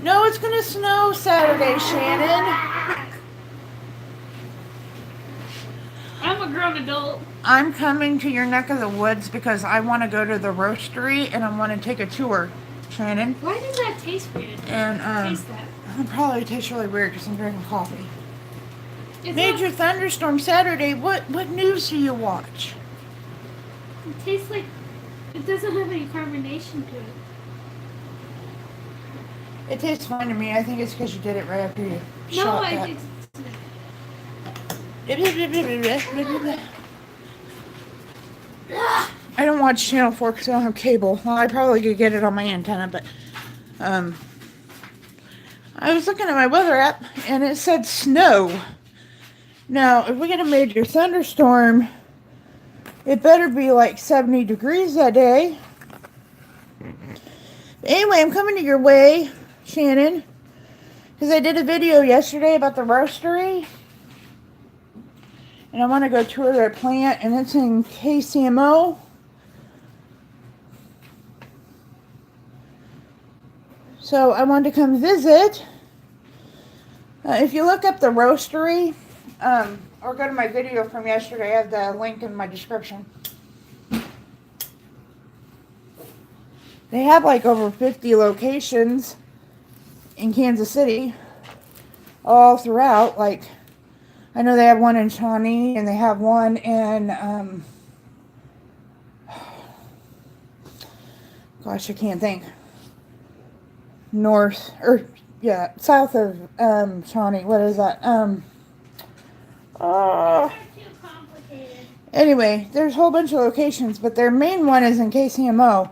No, it's gonna snow Saturday, Shannon. I'm a grown adult. I'm coming to your neck of the woods because I want to go to the roastery and I want to take a tour, Shannon. Why does that taste weird? And Taste that. it'll probably tastes really weird because I'm drinking coffee. It's Major not, thunderstorm Saturday. What news do you watch? it tastes like it doesn't have any carbonation to it. It tastes fine to me. I think it's because you did it right after you No, shot that. I don't watch Channel 4 because I don't have cable. Well, I probably could get it on my antenna, but I was looking at my weather app and it said snow. Now, if we get a major thunderstorm, it better be like 70 degrees that day. Anyway, I'm coming to your way, Shannon, because I did a video yesterday about the roastery. And I want to go tour their plant, and it's in KCMO. So I wanted to come visit. If you look up the roastery, or go to my video from yesterday, I have the link in my description. They have like over 50 locations in Kansas City, all throughout. Like, I know they have one in Shawnee, and they have one in, gosh, I can't think. South of Shawnee. What is that? Anyway, there's a whole bunch of locations, but their main one is in KCMO,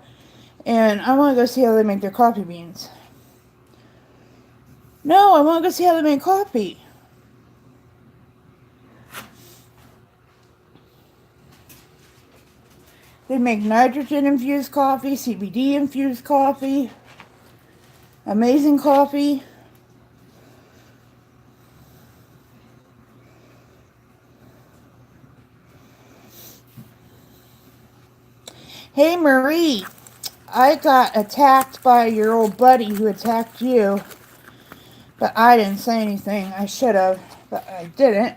and I want to go see how they make their coffee beans. No, I want to go see how they make coffee. They make nitrogen-infused coffee, CBD-infused coffee, amazing coffee. Hey, Marie, I got attacked by your old buddy who attacked you, but I didn't say anything. I should have, but I didn't.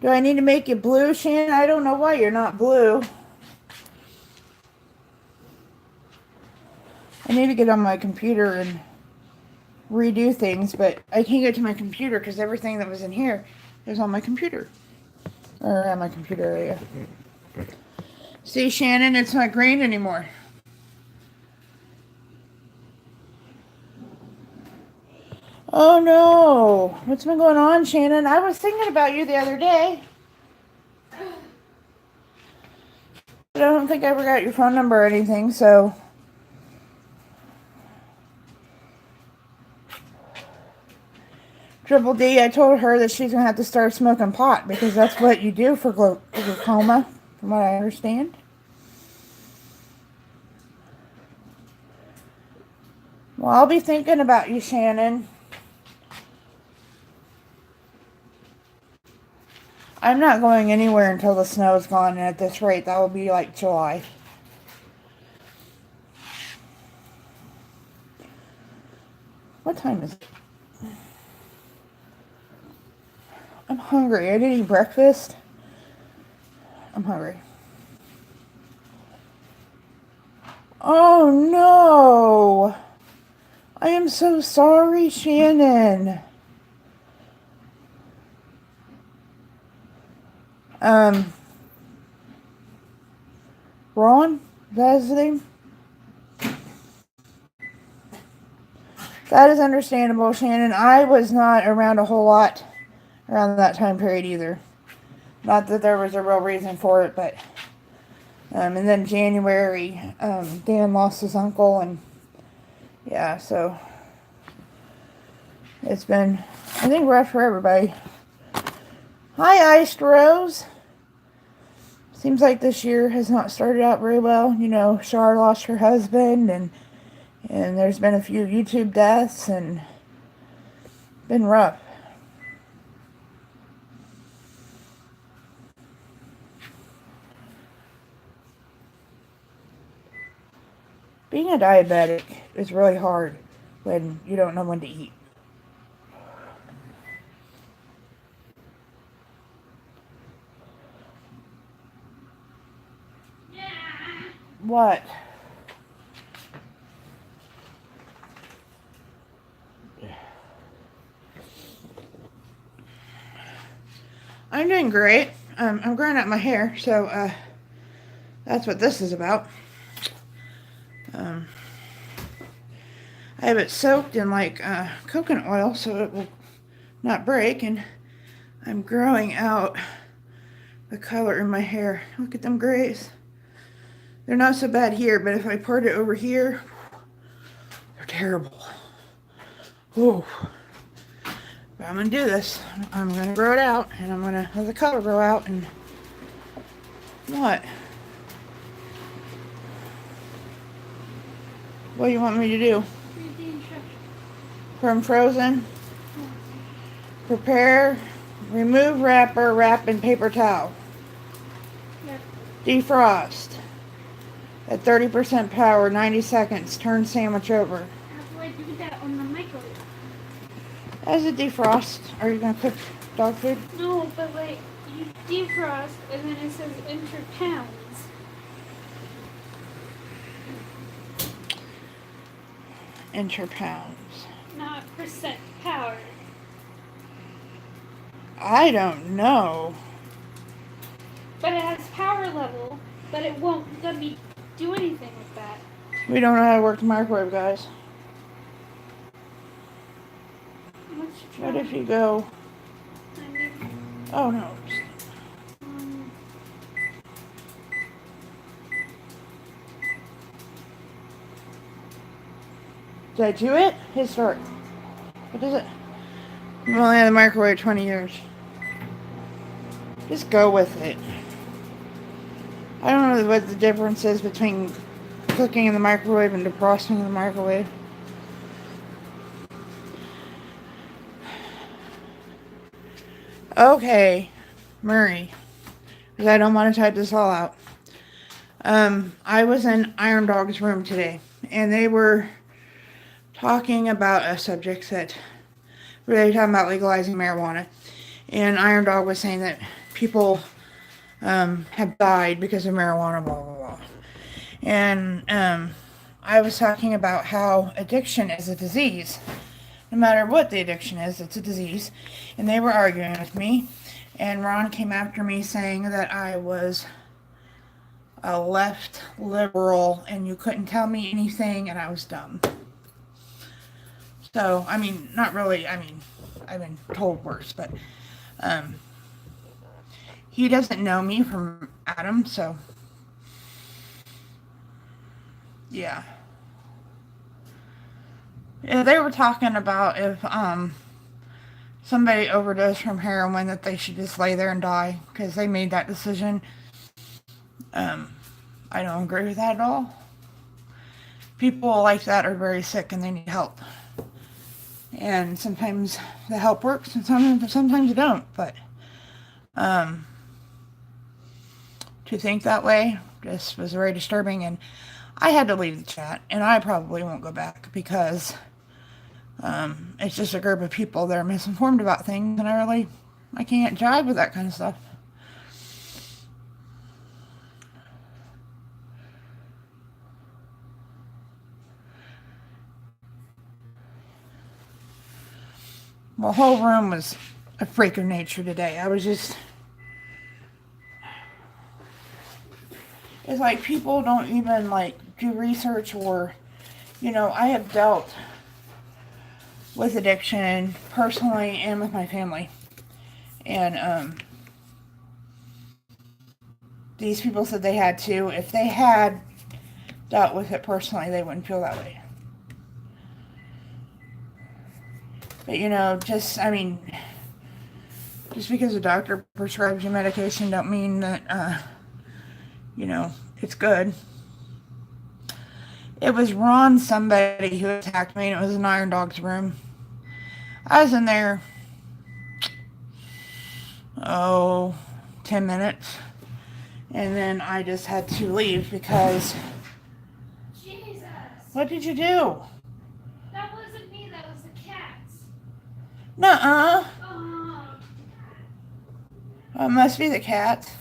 Do I need to make you blue, Shannon? I don't know why you're not blue. I need to get on my computer and redo things, but I can't get to my computer because everything that was in here is on my computer. Or on my computer area. See, Shannon, it's not green anymore. Oh no, what's been going on, Shannon? I was thinking about you the other day. But I don't think I ever got your phone number or anything, so. Triple D, I told her that she's going to have to start smoking pot because that's what you do for glaucoma, from what I understand. Well, I'll be thinking about you, Shannon. I'm not going anywhere until the snow is gone, and at this rate, that will be like July. What time is it? I'm hungry. I didn't eat breakfast. I'm hungry. Oh no! I am so sorry, Shannon. Ron? Is that his name? That is understandable, Shannon. I was not around a whole lot around that time period either. Not that there was a real reason for it, but and then January, Dan lost his uncle, and yeah, so it's been, I think, rough for everybody. Hi, Iced Rose. Seems like this year has not started out very well. You know, Char lost her husband, and there's been a few YouTube deaths, and been rough. Being a diabetic is really hard when you don't know when to eat. What? I'm doing great. I'm growing out my hair, so that's what this is about. I have it soaked in like coconut oil so it will not break, and I'm growing out the color in my hair. Look at them grays. They're not so bad here, but if I part it over here, they're terrible. Oh, But I'm going to do this. I'm going to grow it out, and I'm going to let the color grow out, and what? What do you want me to do? Read the instructions. From Frozen, prepare, remove wrapper, wrap in paper towel. Yep. Defrost. At 30% power, 90 seconds. Turn sandwich over. How do I do that on the microwave? As it defrost, are you going to cook dog food? No, but like, you defrost and then it says enter pounds. Enter pounds. Not percent power. I don't know. But it has power level, but it won't let me do anything with that. We don't know how to work the microwave, guys. Let's try. What if you go... I need, Oh, no. um, Did I do it? Hit start. What is it? We've only had the microwave 20 years. Just go with it. I don't know what the difference is between cooking in the microwave and defrosting in the microwave. Okay, Murray, because I don't want to type this all out. I was in Iron Dog's room today, and they were talking about a subject that where they were talking about legalizing marijuana, and Iron Dog was saying that people have died because of marijuana, blah blah blah. And I was talking about how addiction is a disease. No matter what the addiction is, it's a disease. And they were arguing with me. And Ron came after me saying that I was a left liberal and you couldn't tell me anything and I was dumb. So, I mean, not really. I mean, I've been told worse, but he doesn't know me from Adam, so yeah. Yeah, they were talking about if somebody overdosed from heroin that they should just lay there and die because they made that decision. I don't agree with that at all. People like that are very sick and they need help. And sometimes the help works and sometimes it don't. But to think that way just was very disturbing. And I had to leave the chat. And I probably won't go back because it's just a group of people that are misinformed about things. And I can't jive with that kind of stuff. Well, the whole room was a freak of nature today. I was just... It's like people don't even, do research or... I have dealt with addiction personally and with my family. And, these people said they had to. If they had dealt with it personally, they wouldn't feel that way. But, just because a doctor prescribes you medication don't mean that, it's good. It was Ron somebody who attacked me, and it was in Iron Dog's room. I was in there, 10 minutes. And then I just had to leave because... Jesus! What did you do? That wasn't me, that was the cats. Nuh-uh. Oh. It must be the cat.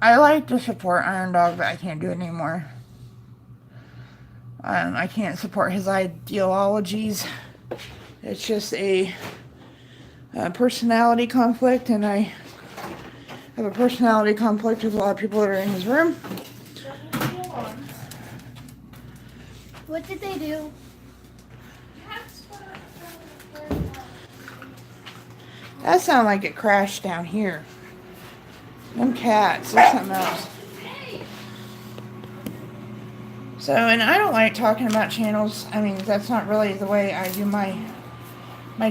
I like to support Iron Dog, but I can't do it anymore. I can't support his ideologies. It's just a personality conflict, and I have a personality conflict with a lot of people that are in his room. What did they do? That sounded like it crashed down here. Them cats, there's something else. So, and I don't like talking about channels. I mean, that's not really the way I do my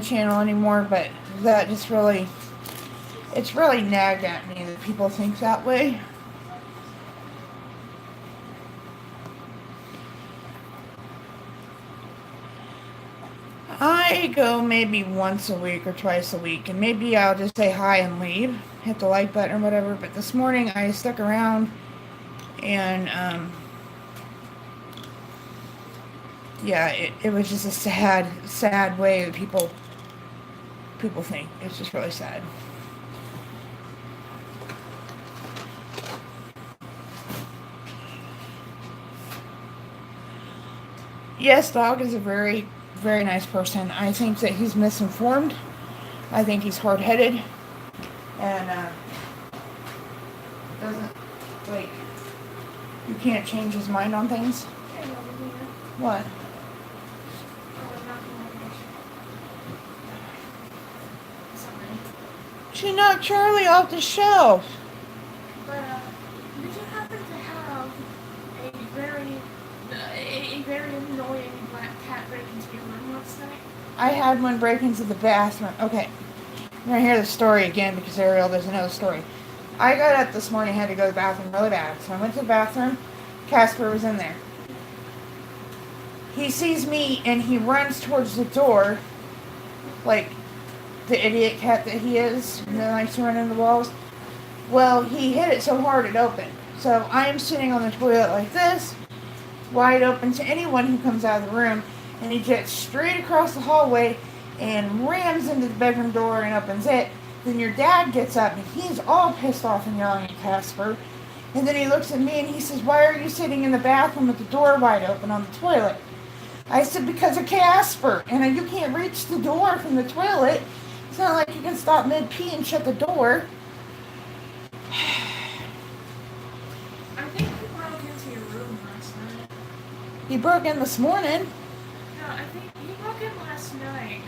channel anymore, but that just really, it's really nagged at me that people think that way. I go maybe once a week or twice a week, and maybe I'll just say hi and leave, hit the like button or whatever. But this morning I stuck around, and yeah, it was just a sad way that people think. It's just really sad. Yes, Dog is a very, very nice person. I think that he's misinformed. I think he's hard-headed. And, doesn't, like, you can't change his mind on things. What? She knocked Charlie off the shelf. But, did you happen to have a very annoying black cat break into your room last night? I had one break into the bathroom. Okay. I'm going to hear the story again because Ariel doesn't know the story. I got up this morning, had to go to the bathroom really bad. So I went to the bathroom. Casper was in there. He sees me and he runs towards the door like the idiot cat that he is, and then likes to run into the walls. Well, he hit it so hard it opened. So I am sitting on the toilet like this, wide open to anyone who comes out of the room, and he jets straight across the hallway and rams into the bedroom door and opens it. Then your dad gets up and he's all pissed off and yelling at Casper. And then he looks at me and he says, "Why are you sitting in the bathroom with the door wide open on the toilet?" I said, "Because of Casper. And you can't reach the door from the toilet. It's not like you can stop mid-pee and shut the door." I think he broke into your room last night. He broke in this morning. No, I think he broke in last night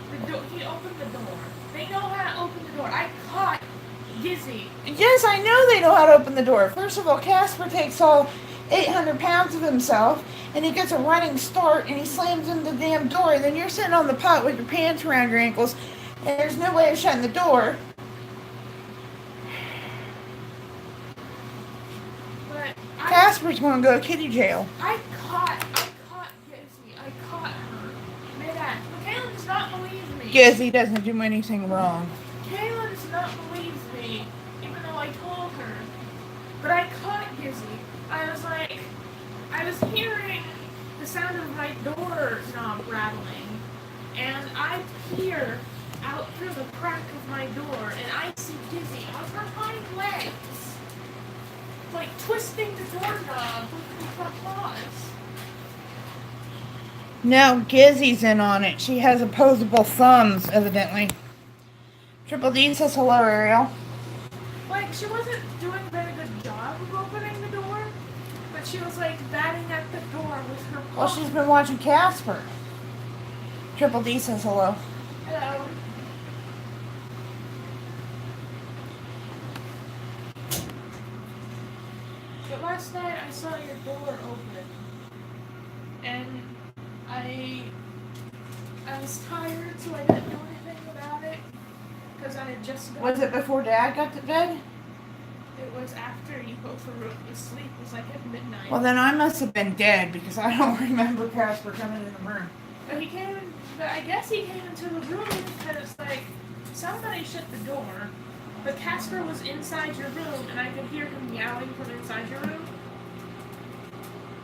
because he opened the door. They know how to open the door. I caught Gizzy. Yes, I know they know how to open the door. First of all, Casper takes all 800 pounds of himself, and he gets a running start, and he slams into the damn door, and then you're sitting on the pot with your pants around your ankles, and there's no way of shutting the door. But Casper's going to go to kitty jail. I caught Gizzy. I caught her. Mid-act. But Kaylin does not believe me. Gizzy doesn't do anything wrong. Kaylin does not believe me, even though I told her. But I caught Gizzy. I was hearing the sound of my door knob rattling, and I peer out through the crack of my door, and I see Gizzy on her hind legs, like twisting the doorknob with her paws. Now Gizzy's in on it. She has opposable thumbs, evidently. Triple D says hello, Ariel. Like, she wasn't doing a very good job of opening the door, but she was like batting at the door with her paws. Well, she's been watching Casper. Triple D says hello. Hello. But last night I saw your door open, and I was tired, so I didn't do anything about it, because I had just got... Was it before Dad got to bed? It was after you both were asleep. It was like at midnight. Well, then I must have been dead because I don't remember Casper coming in the room. But I guess he came into the room because, like, somebody shut the door, but Casper was inside your room, and I could hear him meowing from inside your room.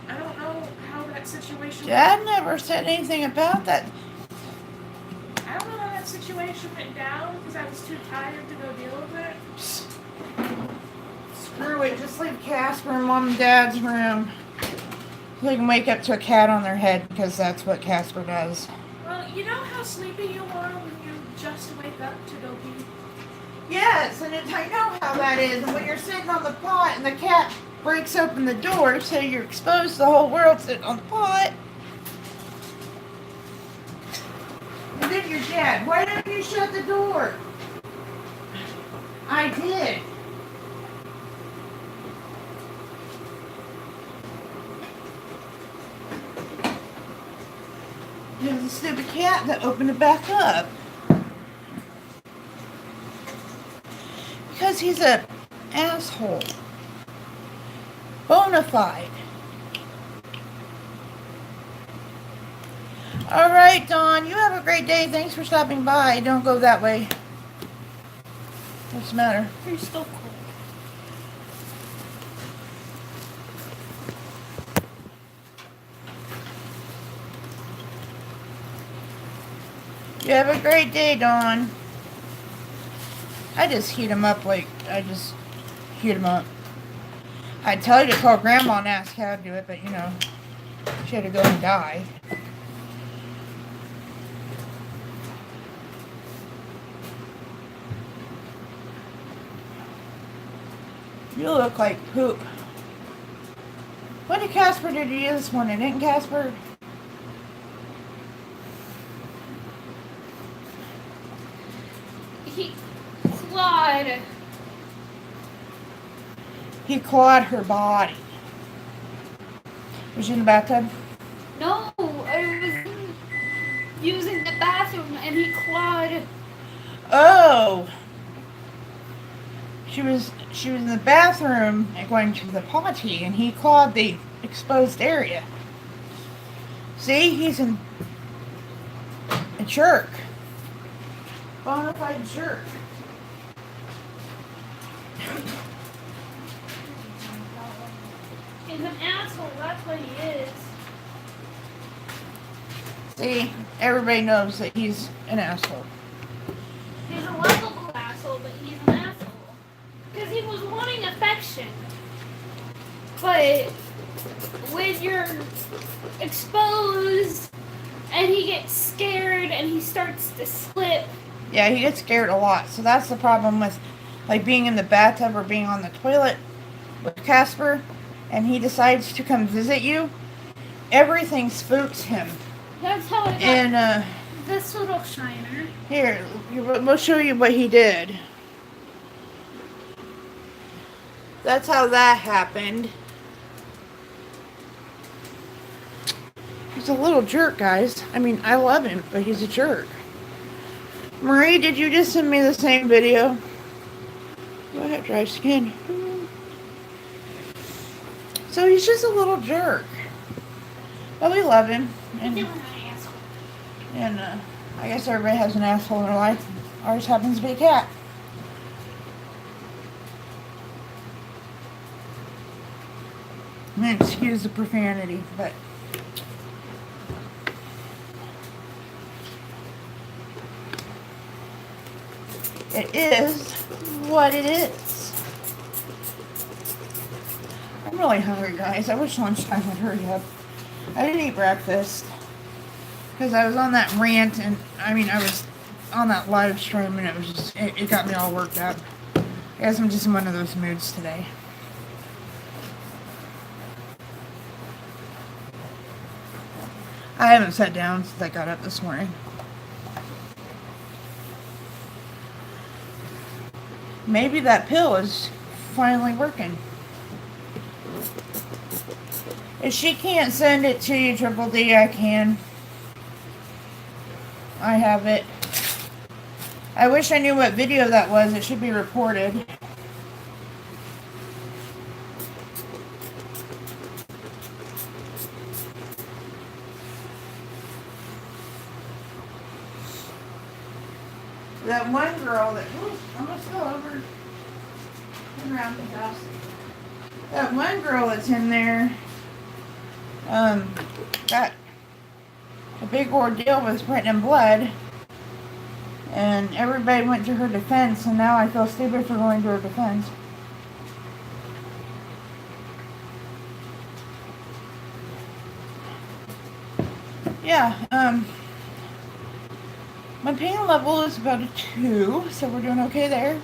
I don't know how that situation... Dad never said anything about that. I don't know how that situation went down because I was too tired to go deal with it. Screw it. Just leave Casper in Mom and Dad's room. So they can wake up to a cat on their head because that's what Casper does. Well, you know how sleepy you are when you just wake up to go pee? Yes, and I know how that is. And when you're sitting on the pot and the cat breaks open the door, so you're exposed to the whole world sitting on the pot. And then your dad, why don't you shut the door? I did. It was the stupid cat that opened it back up. Because he's a asshole. Bonafide. Alright, Dawn, you have a great day. Thanks for stopping by. Don't go that way. What's the matter? You're still cool. You have a great day, Dawn. I just heat him up like, I just heat him up. I'd tell you to call Grandma and ask how to do it, but you know, she had to go and die. You look like poop. What did Casper do to you this morning? Didn't Casper? He clawed her body. Was she in the bathtub? No, I was using the bathroom and he clawed. Oh. She was in the bathroom and going to the potty, and he clawed the exposed area. See, he's a jerk. Bonafide jerk. He's an asshole, that's what he is. See, everybody knows that he's an asshole. He's a lovable asshole, but he's an asshole. Because he was wanting affection. But when you're exposed and he gets scared and he starts to slip. Yeah, he gets scared a lot. So that's the problem with like being in the bathtub or being on the toilet with Casper, and he decides to come visit you. Everything spooks him. That's how I got And this little shiner. here, we'll show you what he did. That's how that happened. He's a little jerk, guys. I mean, I love him, but he's a jerk. Marie, did you just send me the same video? Go ahead, dry skin. So he's just a little jerk. But we love him. And I guess everybody has an asshole in their life. Ours happens to be a cat. And excuse the profanity, but it is what it is. I'm really hungry, guys. I wish lunchtime would hurry up. I didn't eat breakfast because I was on that rant, and I was on that live stream, and it was just, it got me all worked up. I guess I'm just in one of those moods today. I haven't sat down since I got up this morning. Maybe that pill is finally working. If she can't send it to you, Triple D, I can. I have it. I wish I knew what video that was. It should be reported. That one girl that, I'm gonna go over and around the house. That one girl that's in there, got a big ordeal with sweating blood, and everybody went to her defense, and now I feel stupid for going to her defense. Yeah, my pain level is about a 2, so we're doing okay there.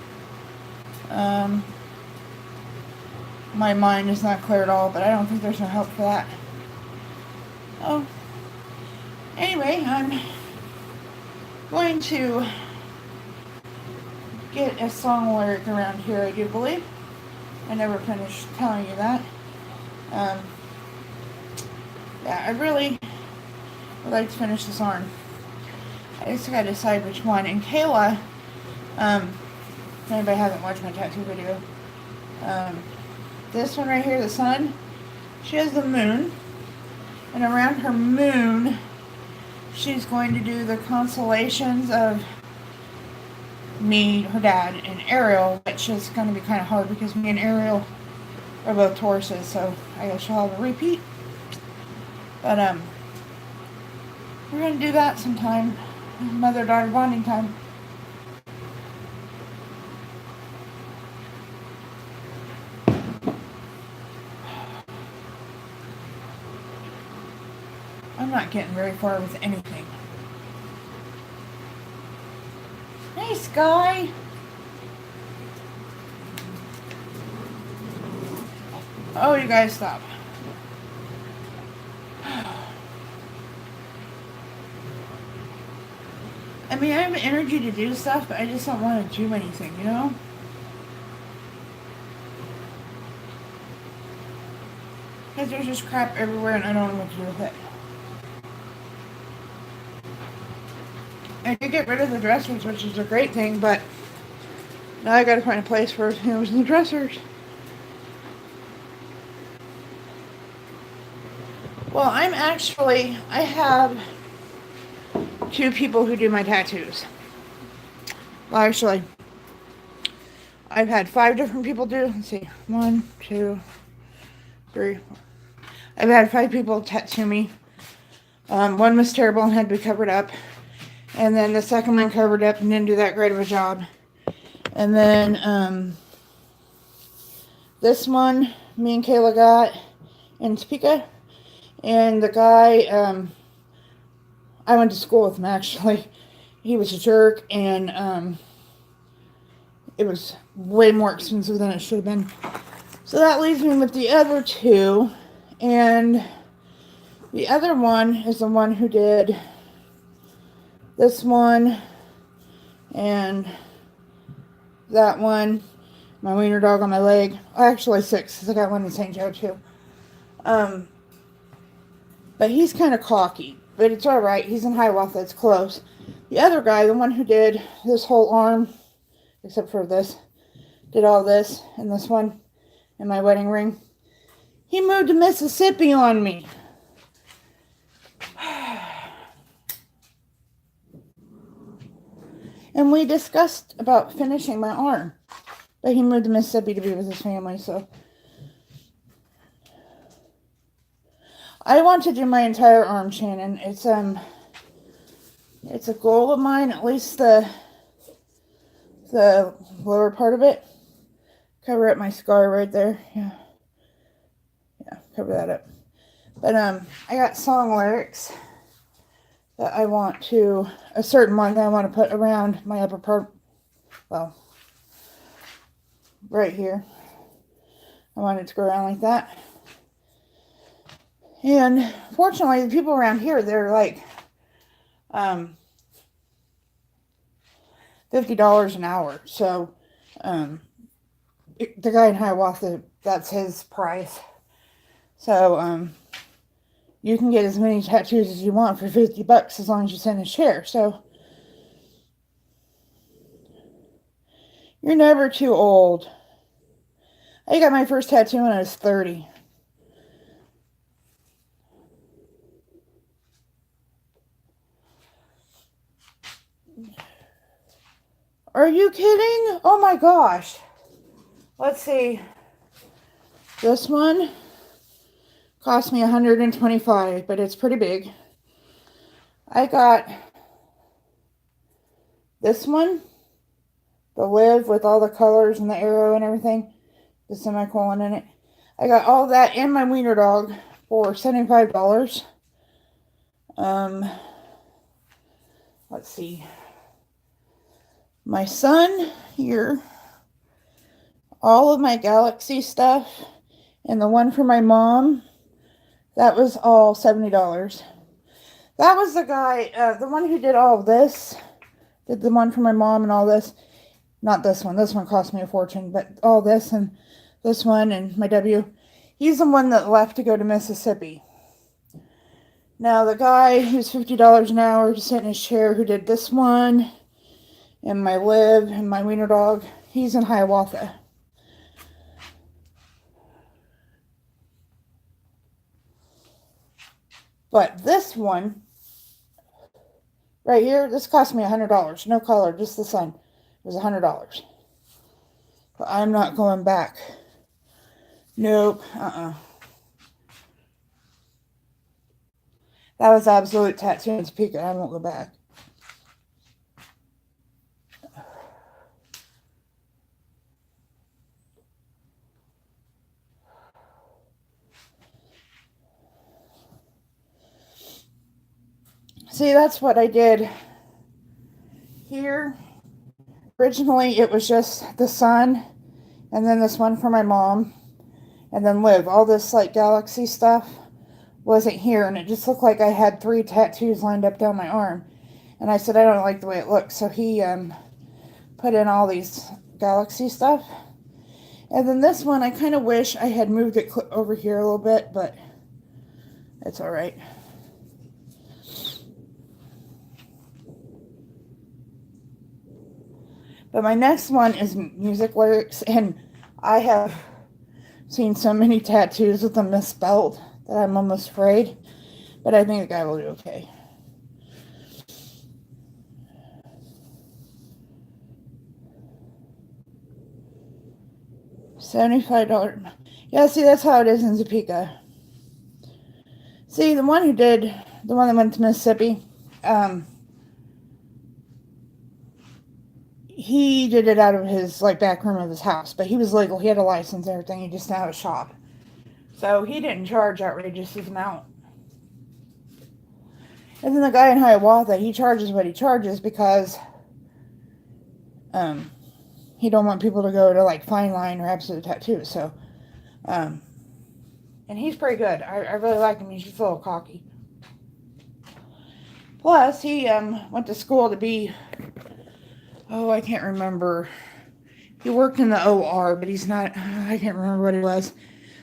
My mind is not clear at all, but I don't think there's no help for that. Oh, anyway, I'm going to get a song lyric around here, I do believe. I never finished telling you that. Yeah, I really I'd like to finish this arm. I just gotta decide which one. And Kayla, if anybody hasn't watched my tattoo video, this one right here, the sun, she has the moon. And around her moon, she's going to do the constellations of me, her dad, and Ariel, which is going to be kind of hard because me and Ariel are both Tauruses, so I guess she'll have a repeat. But, we're going to do that sometime. Mother-daughter bonding time. I'm not getting very far with anything. Hey, Sky! Oh, you guys stop. I mean, I have energy to do stuff, but I just don't want to do anything, you know? Because there's just crap everywhere and I don't know what to do with it. I did get rid of the dressers, which is a great thing, but now I gotta find a place for those in the dressers. Well, I have 2 people who do my tattoos. Well, actually, I've had 5 different people do. Let's see. 1, 2, 3. I've had 5 people tattoo me. One was terrible and had to be covered up. And then the second one covered up and didn't do that great of a job. And then this one, me and Kayla got in Topeka. And the guy, I went to school with him actually. He was a jerk, and it was way more expensive than it should have been. So that leaves me with the other 2. And the other one is the one who did this one and that one, my wiener dog on my leg. Actually 6, because I got one in St. Joe too. But he's kind of cocky, but it's alright. He's in Hiawatha, it's close. The other guy, the one who did this whole arm, except for this, did all this and this one and my wedding ring. He moved to Mississippi on me. And we discussed about finishing my arm. But he moved to Mississippi to be with his family, so. I want to do my entire arm, Shannon. It's a goal of mine, at least the lower part of it. Cover up my scar right there. Yeah, cover that up. But I got song lyrics that I want to, a certain one that I want to put around my upper part, well, right here. I want it to go around like that. And fortunately, the people around here, they're like $50 an hour. So the guy in Hiawatha, that's his price. So you can get as many tattoos as you want for $50 as long as you send a share. So you're never too old. I got my first tattoo when I was 30. Are you kidding? Oh my gosh. Let's see. This one cost me $125, but it's pretty big. I got this one, the live with all the colors and the arrow and everything, the semicolon in it. I got all that and my wiener dog for $75. Let's see. My son here, all of my Galaxy stuff, and the one for my mom, that was all $70. That was the guy, the one who did all of this, did the one for my mom and all this. Not this one. This one cost me a fortune, but all this and this one and my W. He's the one that left to go to Mississippi. Now, the guy who's $50 an hour to sit in his chair who did this one, and my Liv, and my wiener dog, he's in Hiawatha. But this one, right here, this cost me $100. No color, just the sun. It was $100. But I'm not going back. Nope, That was absolute tattoo in Topeka. I won't go back. See, that's what I did here. Originally, it was just the sun, and then this one for my mom, and then Liv. All this, like, galaxy stuff wasn't here, and it just looked like I had 3 tattoos lined up down my arm. And I said, I don't like the way it looks. So he put in all these galaxy stuff. And then this one, I kind of wish I had moved it over here a little bit, but it's all right. But my next one is music lyrics, and I have seen so many tattoos with them misspelled that I'm almost afraid. But I think the guy will do okay. $75. Yeah, see, that's how it is in Topeka. See, the one that went to Mississippi, he did it out of his, like, back room of his house, but he was legal. He had a license and everything. He just didn't have a shop. So he didn't charge outrageous amount. And then the guy in Hiawatha, he charges what he charges because he don't want people to go to, like, Fine Line or Absolute Tattoo. So, and he's pretty good. I really like him. He's just a little cocky. Plus, he went to school to be, I can't remember. He worked in the OR, but he's not, I can't remember what it was.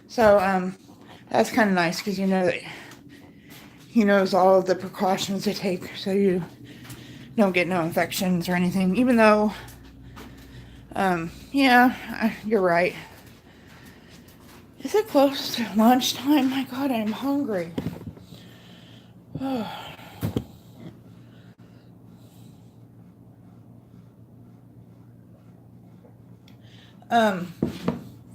So, that's kind of nice because you know that he knows all of the precautions to take so you don't get no infections or anything. Even though, yeah, you're right. Is it close to lunchtime? My God, I'm hungry.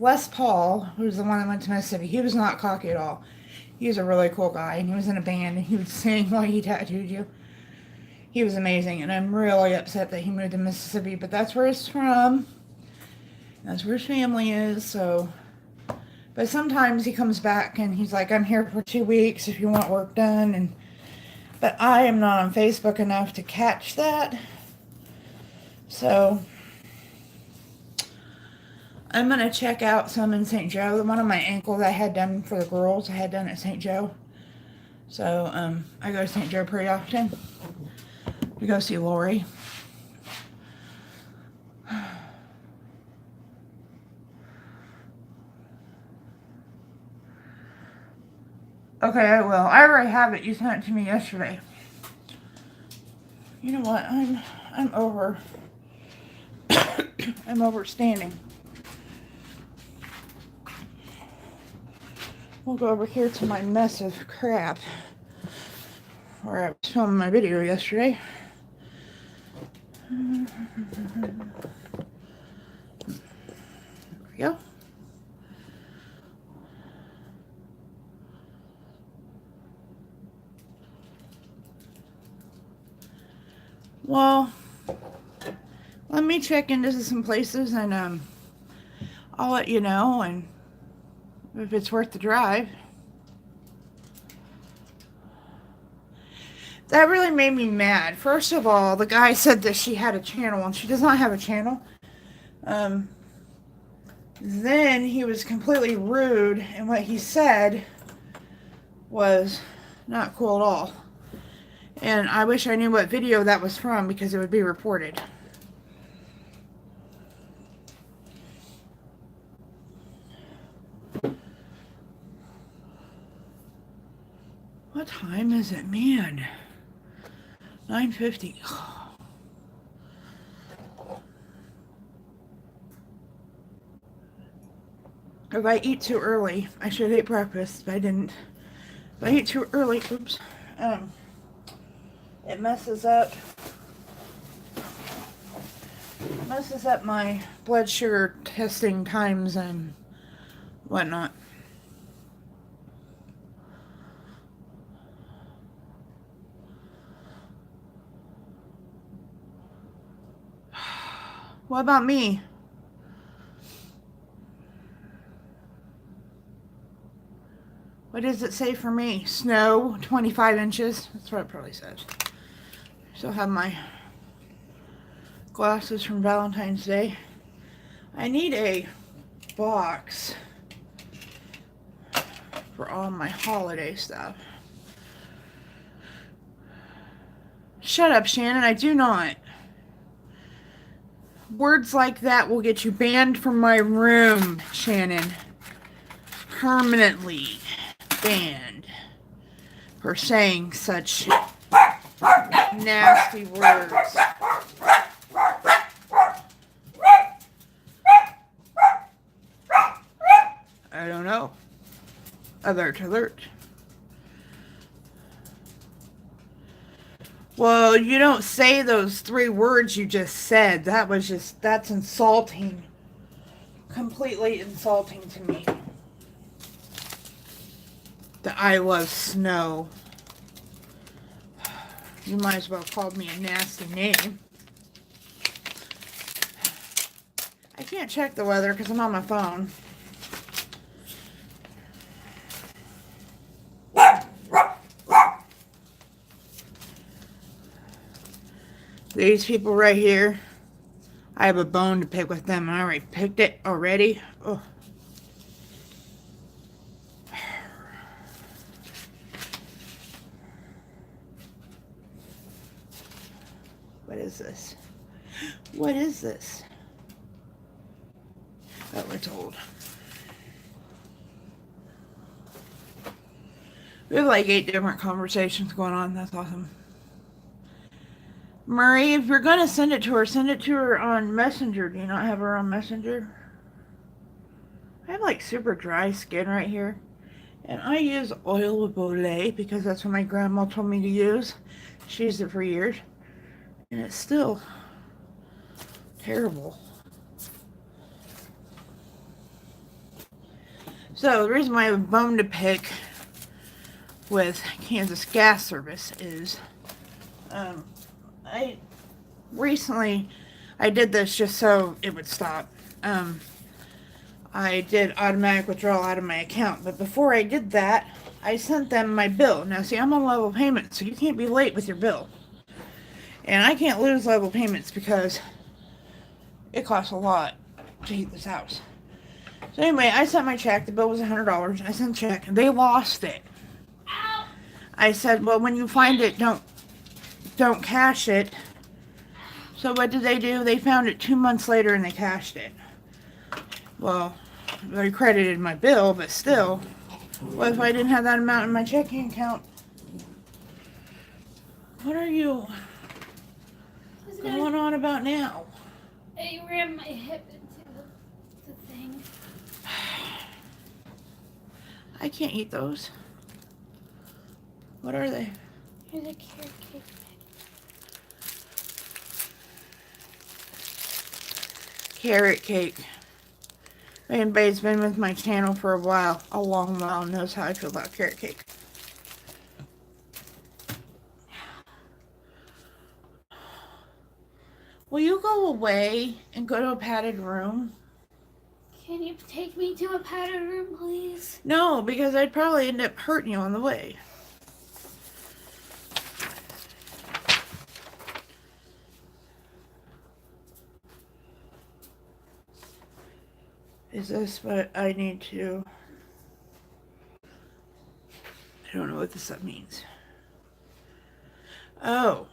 Les Paul, who's the one that went to Mississippi, he was not cocky at all. He was a really cool guy, and he was in a band, and he would sing while he tattooed you. He was amazing, and I'm really upset that he moved to Mississippi, but that's where he's from. That's where his family is, so. But sometimes he comes back, and he's like, I'm here for 2 weeks if you want work done, but I am not on Facebook enough to catch that. So I'm going to check out some in St. Joe. One of my ankles I had done for the girls, I had done at St. Joe. So I go to St. Joe pretty often. We go see Lori. Okay, I will. I already have it. You sent it to me yesterday. You know what? I'm over. I'm overstanding. We'll go over here to my mess of crap where I was filming my video yesterday. There we go. Well, let me check into some places and I'll let you know and if it's worth the drive. That really made me mad. First of all, the guy said that she had a channel and she does not have a channel. Then he was completely rude and what he said was not cool at all. And I wish I knew what video that was from because it would be reported. What time is it? Man. 9:50. If I eat too early, I should eat breakfast, but I didn't. If I eat too early, oops, it messes up my blood sugar testing times and whatnot. What about me? What does it say for me? Snow, 25 inches. That's what it probably says. Still have my glasses from Valentine's Day. I need a box for all my holiday stuff. Shut up, Shannon. I do not. Words like that will get you banned from my room, Shannon. Permanently banned for saying such nasty words. I don't know. Alert, alert. Well, you don't say those 3 words you just said. That's insulting. Completely insulting to me. That I love snow. You might as well have called me a nasty name. I can't check the weather because I'm on my phone. These people right here, I have a bone to pick with them. I already picked it already. Oh. What is this? What is this? Oh, we're told. We have like 8 different conversations going on. That's awesome. Murray, if you're going to send it to her on Messenger. Do you not have her on Messenger? I have like super dry skin right here. And I use oil of Olay because that's what my grandma told me to use. She used it for years. And it's still terrible. So the reason why I have a bone to pick with Kansas Gas Service is I did this just so it would stop. I did automatic withdrawal out of my account, but before I did that, I sent them my bill. Now see, I'm on level payment, so you can't be late with your bill. And I can't lose level payments because it costs a lot to heat this house. So anyway, I sent my check. The bill was $100. I sent a check. They lost it. I said, well, when you find it, don't cash it. So what did they do? They found it 2 months later and they cashed it. Well, they credited my bill, but still, what if I didn't have that amount in my checking account? What are you going on about now? I ran my hip into the thing. I can't eat those. What are they? Here's a carrot cake. Carrot cake. If anybody's been with my channel for a while, a long while, knows how I feel about carrot cake. Will you go away and go to a padded room? Can you take me to a padded room, please? No, because I'd probably end up hurting you on the way. Is this what I need to... I don't know what this stuff means. Oh.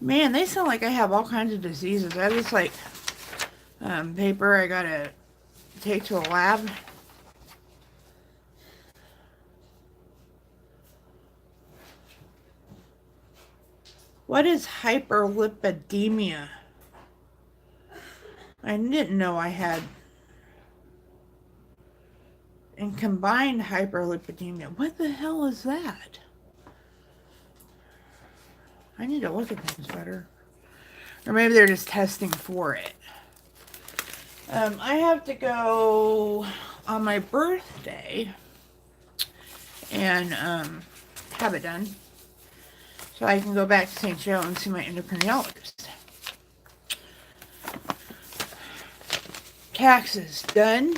Man, they sound like I have all kinds of diseases. I have this, like, paper I gotta take to a lab. What is hyperlipidemia? I didn't know I had. And combined hyperlipidemia. What the hell is that? I need to look at things better. Or maybe they're just testing for it. I have to go on my birthday and have it done. So I can go back to St. Joe and see my endocrinologist. Taxes done.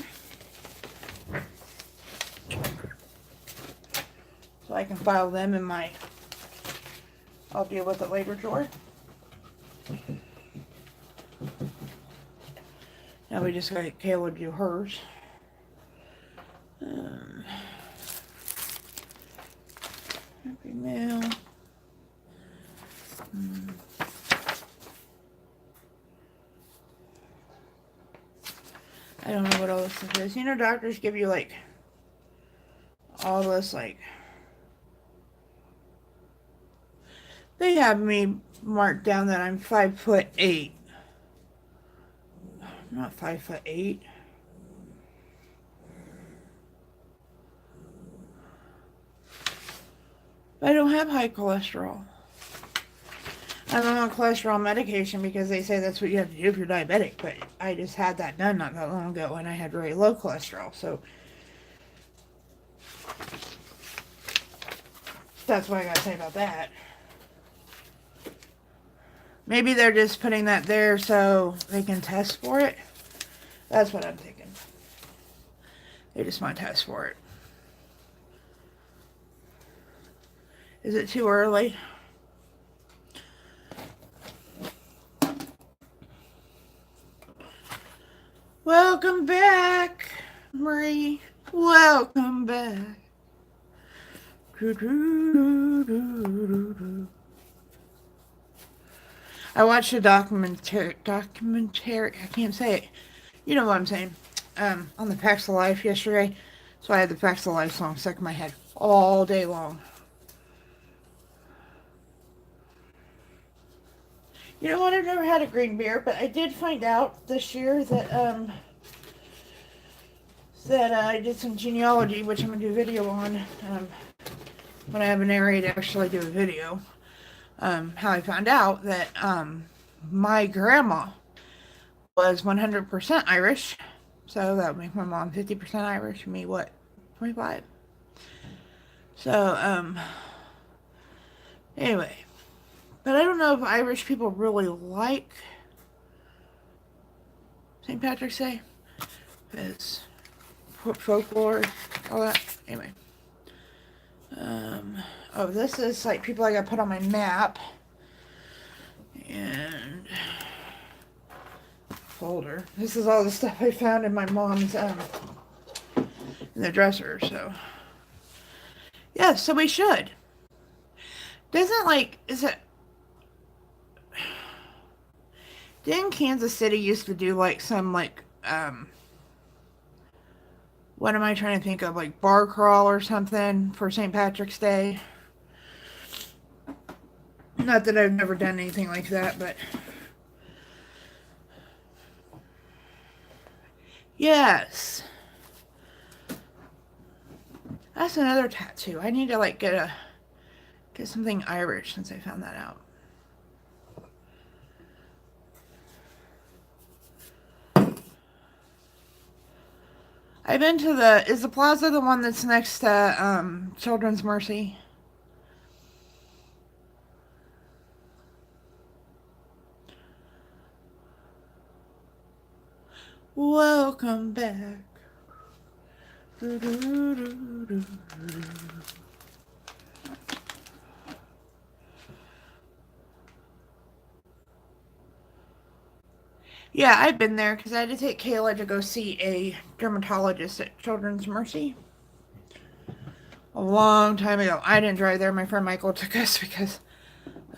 So I can file them in my I'll deal with it later drawer. Now we just got Kayla do hers. Happy mail. I don't know what all this stuff is. You know, doctors give you like all this like. They have me marked down that I'm 5'8". I'm not 5'8". But I don't have high cholesterol. I'm on cholesterol medication because they say that's what you have to do if you're diabetic. But I just had that done not that long ago and I had very low cholesterol. So that's what I got to say about that. Maybe they're just putting that there so they can test for it. That's what I'm thinking. They just want to test for it. Is it too early? Welcome back, Marie. Welcome back. I watched a documentary, I can't say it. You know what I'm saying. On the Facts of Life yesterday. So I had the Facts of Life song stuck in my head all day long. You know what? I've never had a green beer, but I did find out this year that I did some genealogy, which I'm going to do a video on when I have an area to actually do a video. How I found out that my grandma was 100% Irish. So that would make my mom 50% Irish. Me, what? 25? So, anyway. But I don't know if Irish people really like St. Patrick's Day. It's folklore, all that. Anyway. Oh, this is like people I got put on my map. And folder. This is all the stuff I found in my mom's in the dresser, so. Yeah, so we should. Doesn't like, is it, didn't Kansas City used to do like some like, what am I trying to think of, like bar crawl or something for St. Patrick's Day? Not that I've never done anything like that, but yes. That's another tattoo. I need to like get something Irish since I found that out. I've been to is the plaza the one that's next to Children's Mercy? Welcome back. Yeah, I've been there because I had to take Kayla to go see a dermatologist at Children's Mercy a long time ago. I didn't drive there. My friend Michael took us because,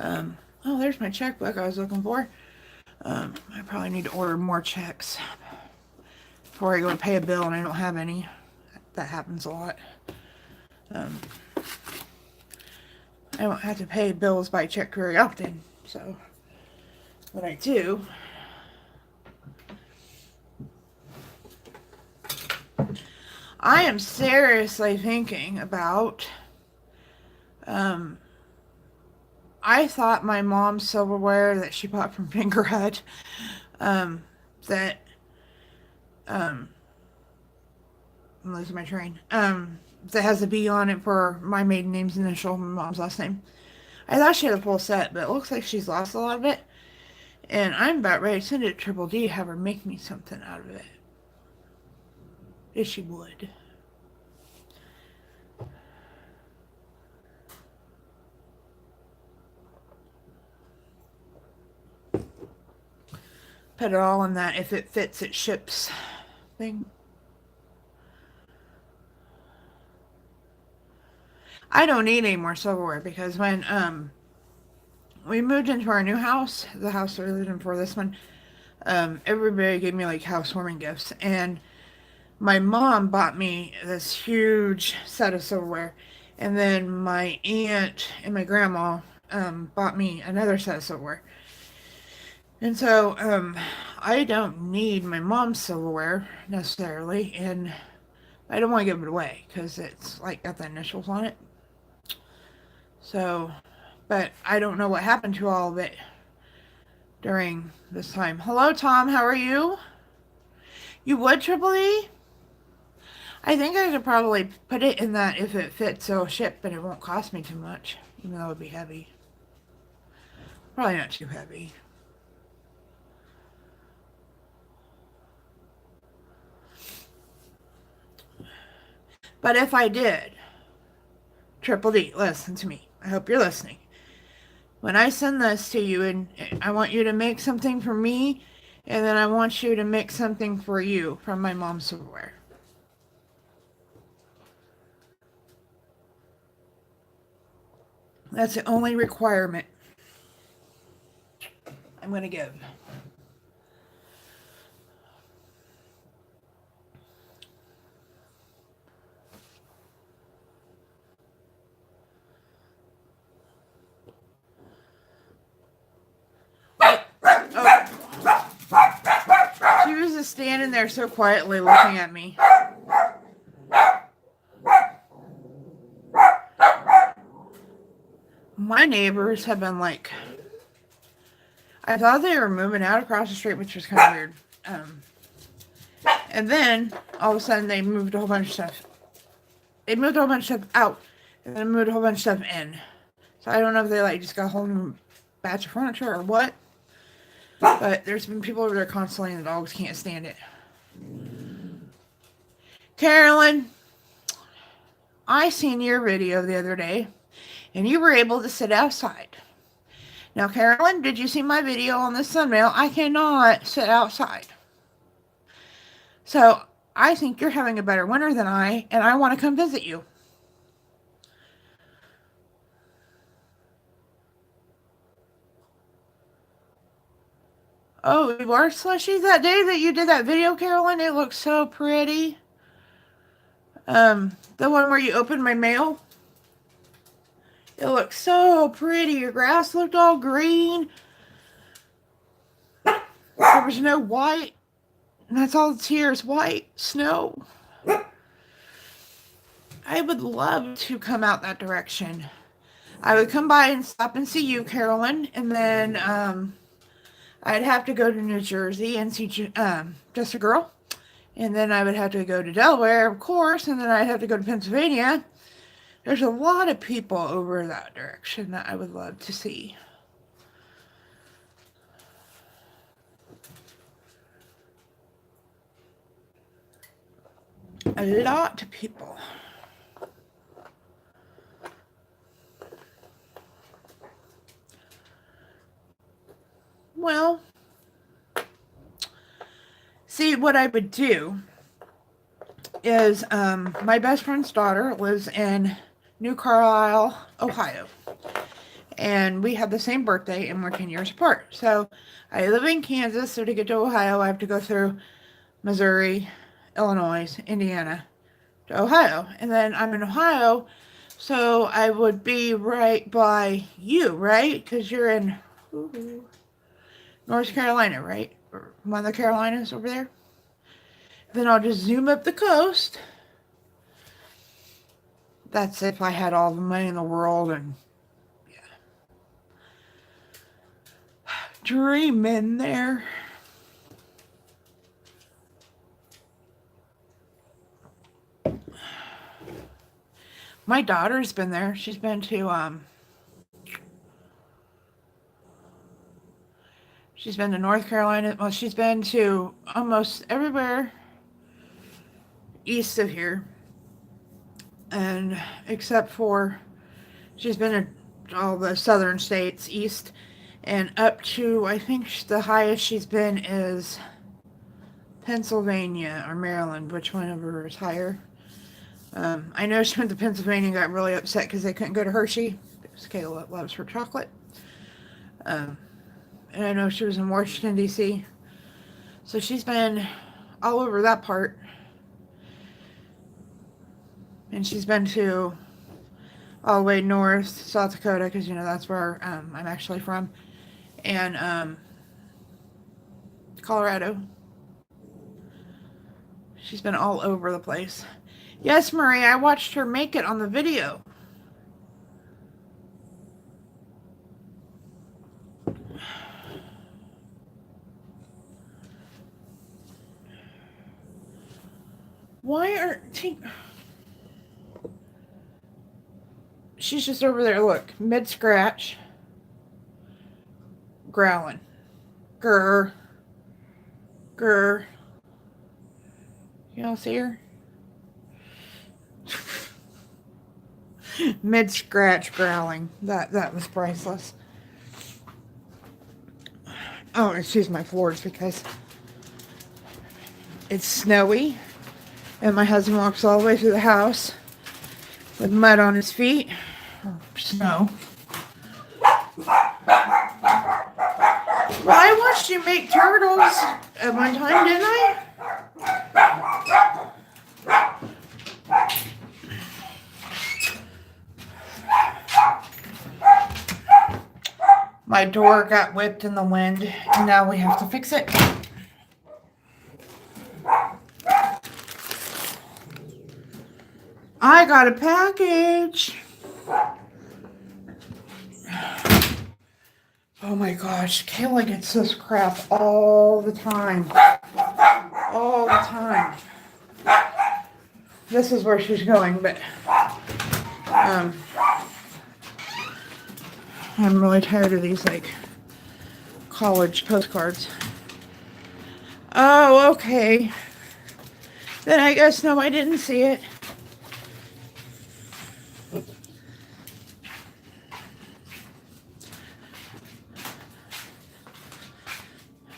oh, there's my checkbook I was looking for. I probably need to order more checks before I go and pay a bill and I don't have any. That happens a lot. I don't have to pay bills by check very often. So when I do, I am seriously thinking about, I thought my mom's silverware that she bought from Finger Hut, that, I'm losing my train, that has a B on it for my maiden name's initial, my mom's last name. I thought she had a full set, but it looks like she's lost a lot of it. And I'm about ready to send it to Triple D, have her make me something out of it. If she would. Put it all in that if it fits, it ships thing. I don't need any more silverware because when we moved into our new house, the house that we lived in before this one, everybody gave me like housewarming gifts, and my mom bought me this huge set of silverware, and then my aunt and my grandma bought me another set of silverware. And so I don't need my mom's silverware necessarily, and I don't want to give it away because it's like got the initials on it. So, but I don't know what happened to all of it during this time. Hello, Tom. How are you? You would, Triple E? I think I could probably put it in that if it fits, it'll ship, but it won't cost me too much, even though it would be heavy. Probably not too heavy. But if I did, Triple D, listen to me. I hope you're listening. When I send this to you, and I want you to make something for me, and then I want you to make something for you from my mom's silverware. That's the only requirement I'm going to give. She was just standing there so quietly looking at me. My neighbors have been like, I thought they were moving out across the street, which was kind of weird. And then all of a sudden they moved a whole bunch of stuff. They moved a whole bunch of stuff out, and then moved a whole bunch of stuff in. So I don't know if they like just got a whole new batch of furniture or what. But there's been people over there constantly, and the dogs can't stand it. Carolyn, I seen your video the other day, and you were able to sit outside. Now, Carolyn, did you see my video on this thumbnail? I cannot sit outside. So, I think you're having a better winter than I, and I want to come visit you. Oh, you are slushy that day that you did that video, Carolyn? It looked so pretty. The one where you opened my mail. It looked so pretty. Your grass looked all green. There was no white. And that's all that's here is white snow. I would love to come out that direction. I would come by and stop and see you, Carolyn. And then I'd have to go to New Jersey and see Just a Girl. And then I would have to go to Delaware, of course. And then I'd have to go to Pennsylvania. There's a lot of people over that direction that I would love to see. A lot of people. Well, see, what I would do is my best friend's daughter lives in New Carlisle, Ohio. And we have the same birthday and we're 10 years apart. So I live in Kansas, so to get to Ohio, I have to go through Missouri, Illinois, Indiana to Ohio. And then I'm in Ohio, So I would be right by you, right? Because you're in North Carolina, right? Or one of the Carolinas over there. Then I'll just zoom up the coast. That's if I had all the money in the world and dreaming there. My daughter's been there. She's been to North Carolina. Well, she's been to almost everywhere east of here. And except for she's been to all the southern states east and up to, I think the highest she's been is Pennsylvania or Maryland, which one of her is higher. I know she went to Pennsylvania and got really upset because they couldn't go to Hershey because Kayla loves her chocolate. And I know she was in Washington, D.C. So she's been all over that part. And she's been to all the way north, South Dakota, because, you know, that's where I'm actually from. And Colorado. She's been all over the place. Yes, Marie, I watched her make it on the video. Why are... She's just over there, look. Mid-scratch. Growling. Grr. Grr. You all see her? Mid-scratch growling. That was priceless. Oh, excuse my floors because it's snowy. And my husband walks all the way through the house with mud on his feet. Or snow. Well, I watched you make turtles at one time, didn't I? My door got whipped in the wind, and now we have to fix it. I got a package. Oh my gosh, Kayla gets this crap all the time. All the time. This is where she's going, but I'm really tired of these, like, college postcards. Oh, okay. Then I guess, no, I didn't see it.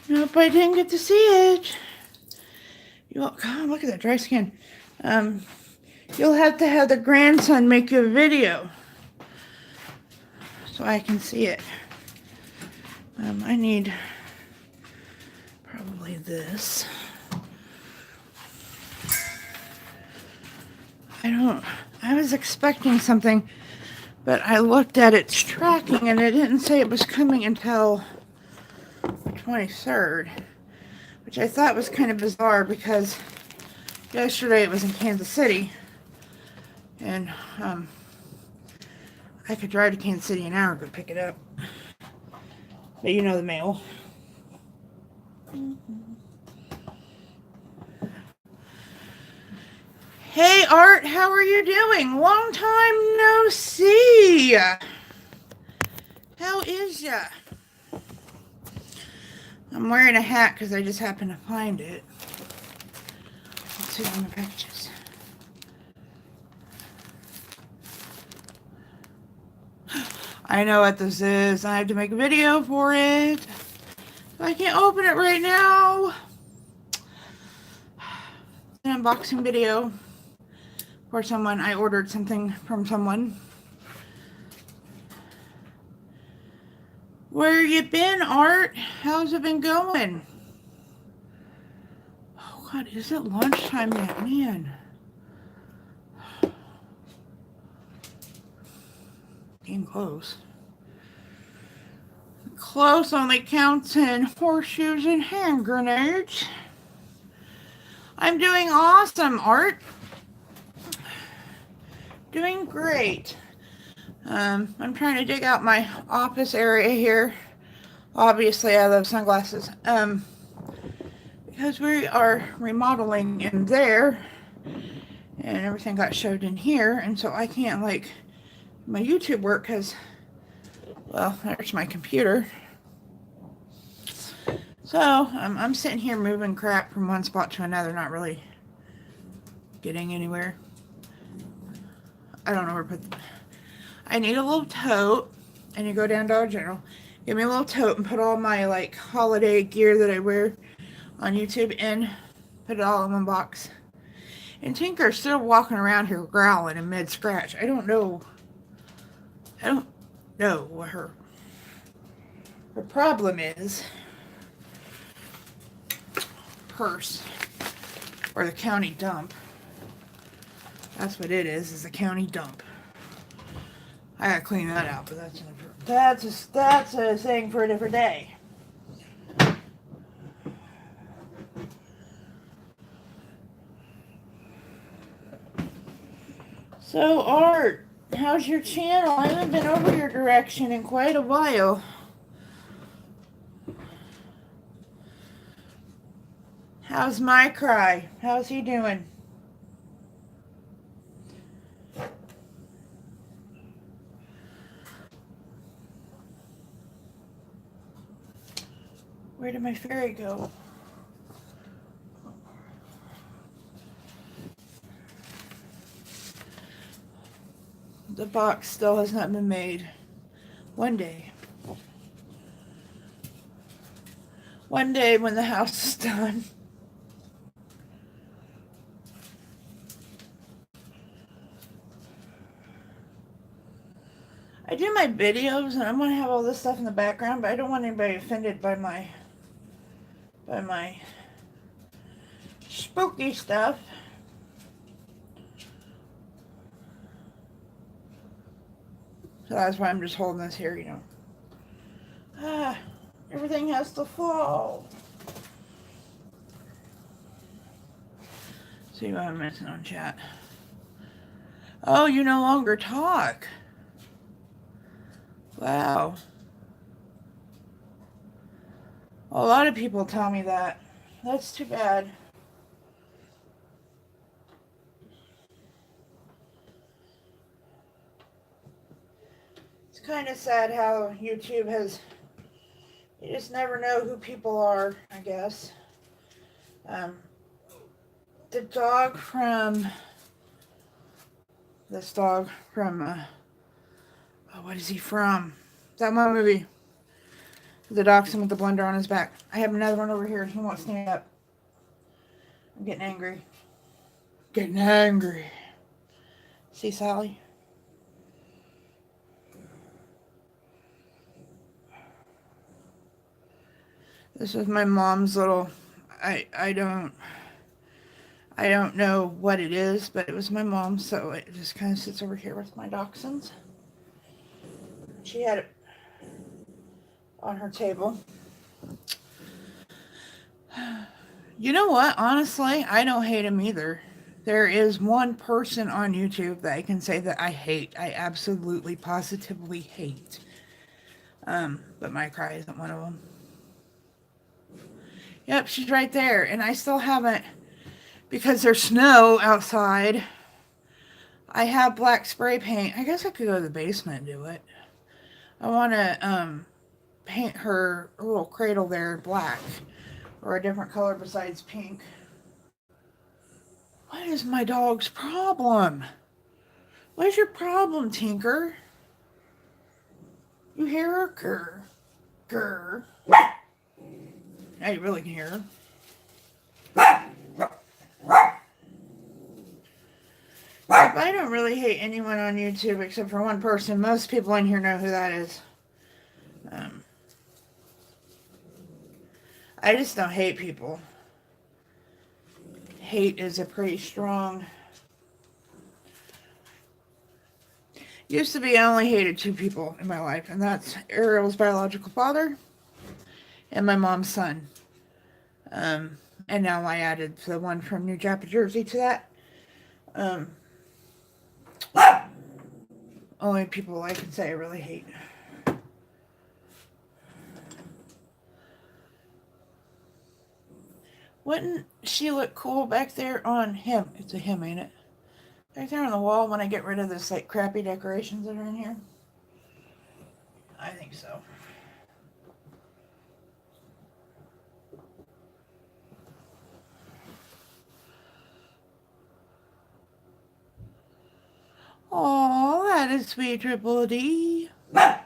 Nope, I didn't get to see it. God, look at that dry skin. You'll have to have the grandson make you a video so I can see it. I need probably this. I was expecting something, but I looked at its tracking and it didn't say it was coming until the 23rd, which I thought was kind of bizarre because yesterday it was in Kansas City, and I could drive to Kansas City an hour and go pick it up. But you know the mail. Hey Art, how are you doing? Long time no see. How is ya? I'm wearing a hat because I just happened to find it. Let's see on the packages. I know what this is. I have to make a video for it. I can't open it right now. An unboxing video for someone. I ordered something from someone. Where you been, Art? How's it been going? Oh God, is it lunchtime yet? Man. close. Close only counts in horseshoes and hand grenades. I'm doing awesome, Art. Doing great. I'm trying to dig out my office area here. Obviously, I love sunglasses. Because we are remodeling in there, and everything got shoved in here, and so I can't, like, my YouTube work because, well, there's my computer. So, I'm sitting here moving crap from one spot to another, not really getting anywhere. I don't know where to put I need a little tote, and you go down Dollar General, give me a little tote and put all my, like, holiday gear that I wear on YouTube in, put it all in one box. And Tinker's still walking around here growling in mid-scratch. I don't know what her problem is. Purse. Or the county dump. That's what it is the county dump. I gotta clean that out, but that's a thing for a different day. So, Art, how's your channel? I haven't been over your direction in quite a while. How's my cry? How's he doing? Where did my fairy go? The box still has not been made. One day. One day when the house is done. I do my videos and I'm going to have all this stuff in the background, but I don't want anybody offended by my spooky stuff. So that's why I'm just holding this here, you know. Everything has to fall. See what I'm missing on chat. Oh, you no longer talk. Wow. A lot of people tell me that. That's too bad. It's kind of sad how YouTube has... You just never know who people are, I guess. The dog from... This dog from... oh, what is he from? That one movie. The dachshund with the blender on his back. I have another one over here. He won't stand up. I'm getting angry. Getting angry. See, Sally? This is my mom's little... I don't know what it is, but it was my mom's, so it just kind of sits over here with my dachshunds. She had it on her table. You know what? Honestly, I don't hate him either. There is one person on YouTube that I can say that I hate. I absolutely, positively hate. But my cry isn't one of them. Yep, she's right there. And I still haven't, because there's snow outside, I have black spray paint. I guess I could go to the basement and do it. I want to paint her little cradle there black, or a different color besides pink. What is my dog's problem? What is your problem, Tinker? You hear her? Grr. Grr. Now you really can hear her. I don't really hate anyone on YouTube except for one person. Most people in here know who that is. I just don't hate people. Hate is a pretty strong... Used to be I only hated 2 people in my life, and that's Ariel's biological father and my mom's son. And now I added the one from New Japa, Jersey to that. Only people I can say I really hate. Wouldn't she look cool back there on him? It's a him, ain't it? Back there on the wall when I get rid of this like crappy decorations that are in here? I think so. Oh, that is sweet, Triple D. Oh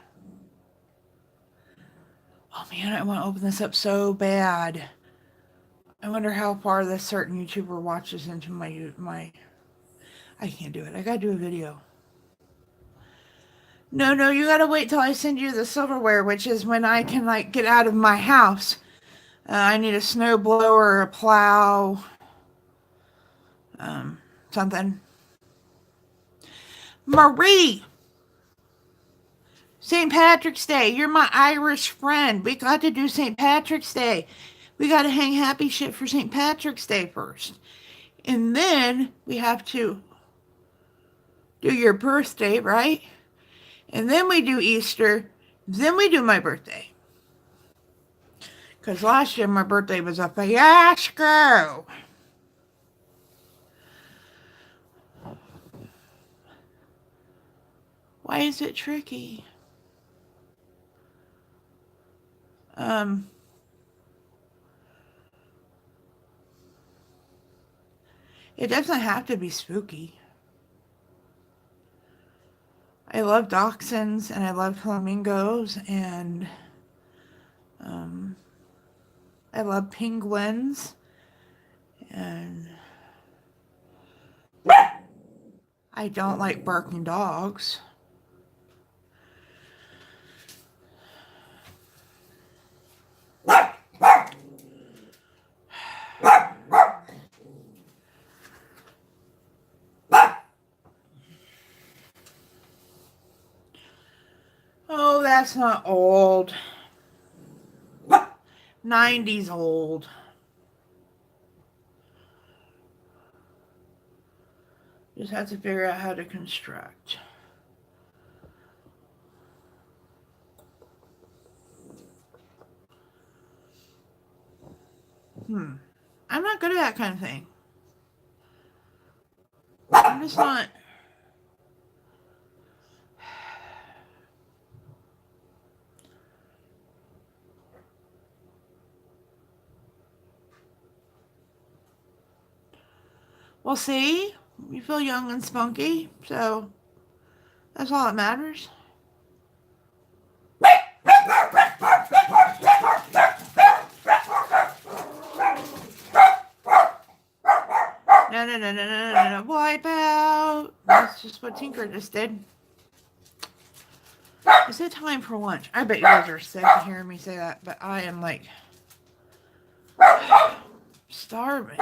man, I want to open this up so bad. I wonder how far this certain YouTuber watches into my. I can't do it. I gotta do a video. No, you gotta wait till I send you the silverware, which is when I can like get out of my house. I need a snow blower, a plow, something. Marie! St. Patrick's Day. You're my Irish friend. We got to do St. Patrick's Day. We got to hang happy shit for St. Patrick's Day first. And then we have to do your birthday, right? And then we do Easter. Then we do my birthday. Because last year my birthday was a fiasco. Why is it tricky? It doesn't have to be spooky. I love dachshunds and I love flamingos and I love penguins and I don't like barking dogs. Oh, that's not old. 90s old. Just have to figure out how to construct. I'm not good at that kind of thing. I'm just not. Well, see, you feel young and spunky, so that's all that matters. No, wipe out. That's just what Tinker just did. Is it time for lunch? I bet you guys are sick of hearing me say that, but I am like starving.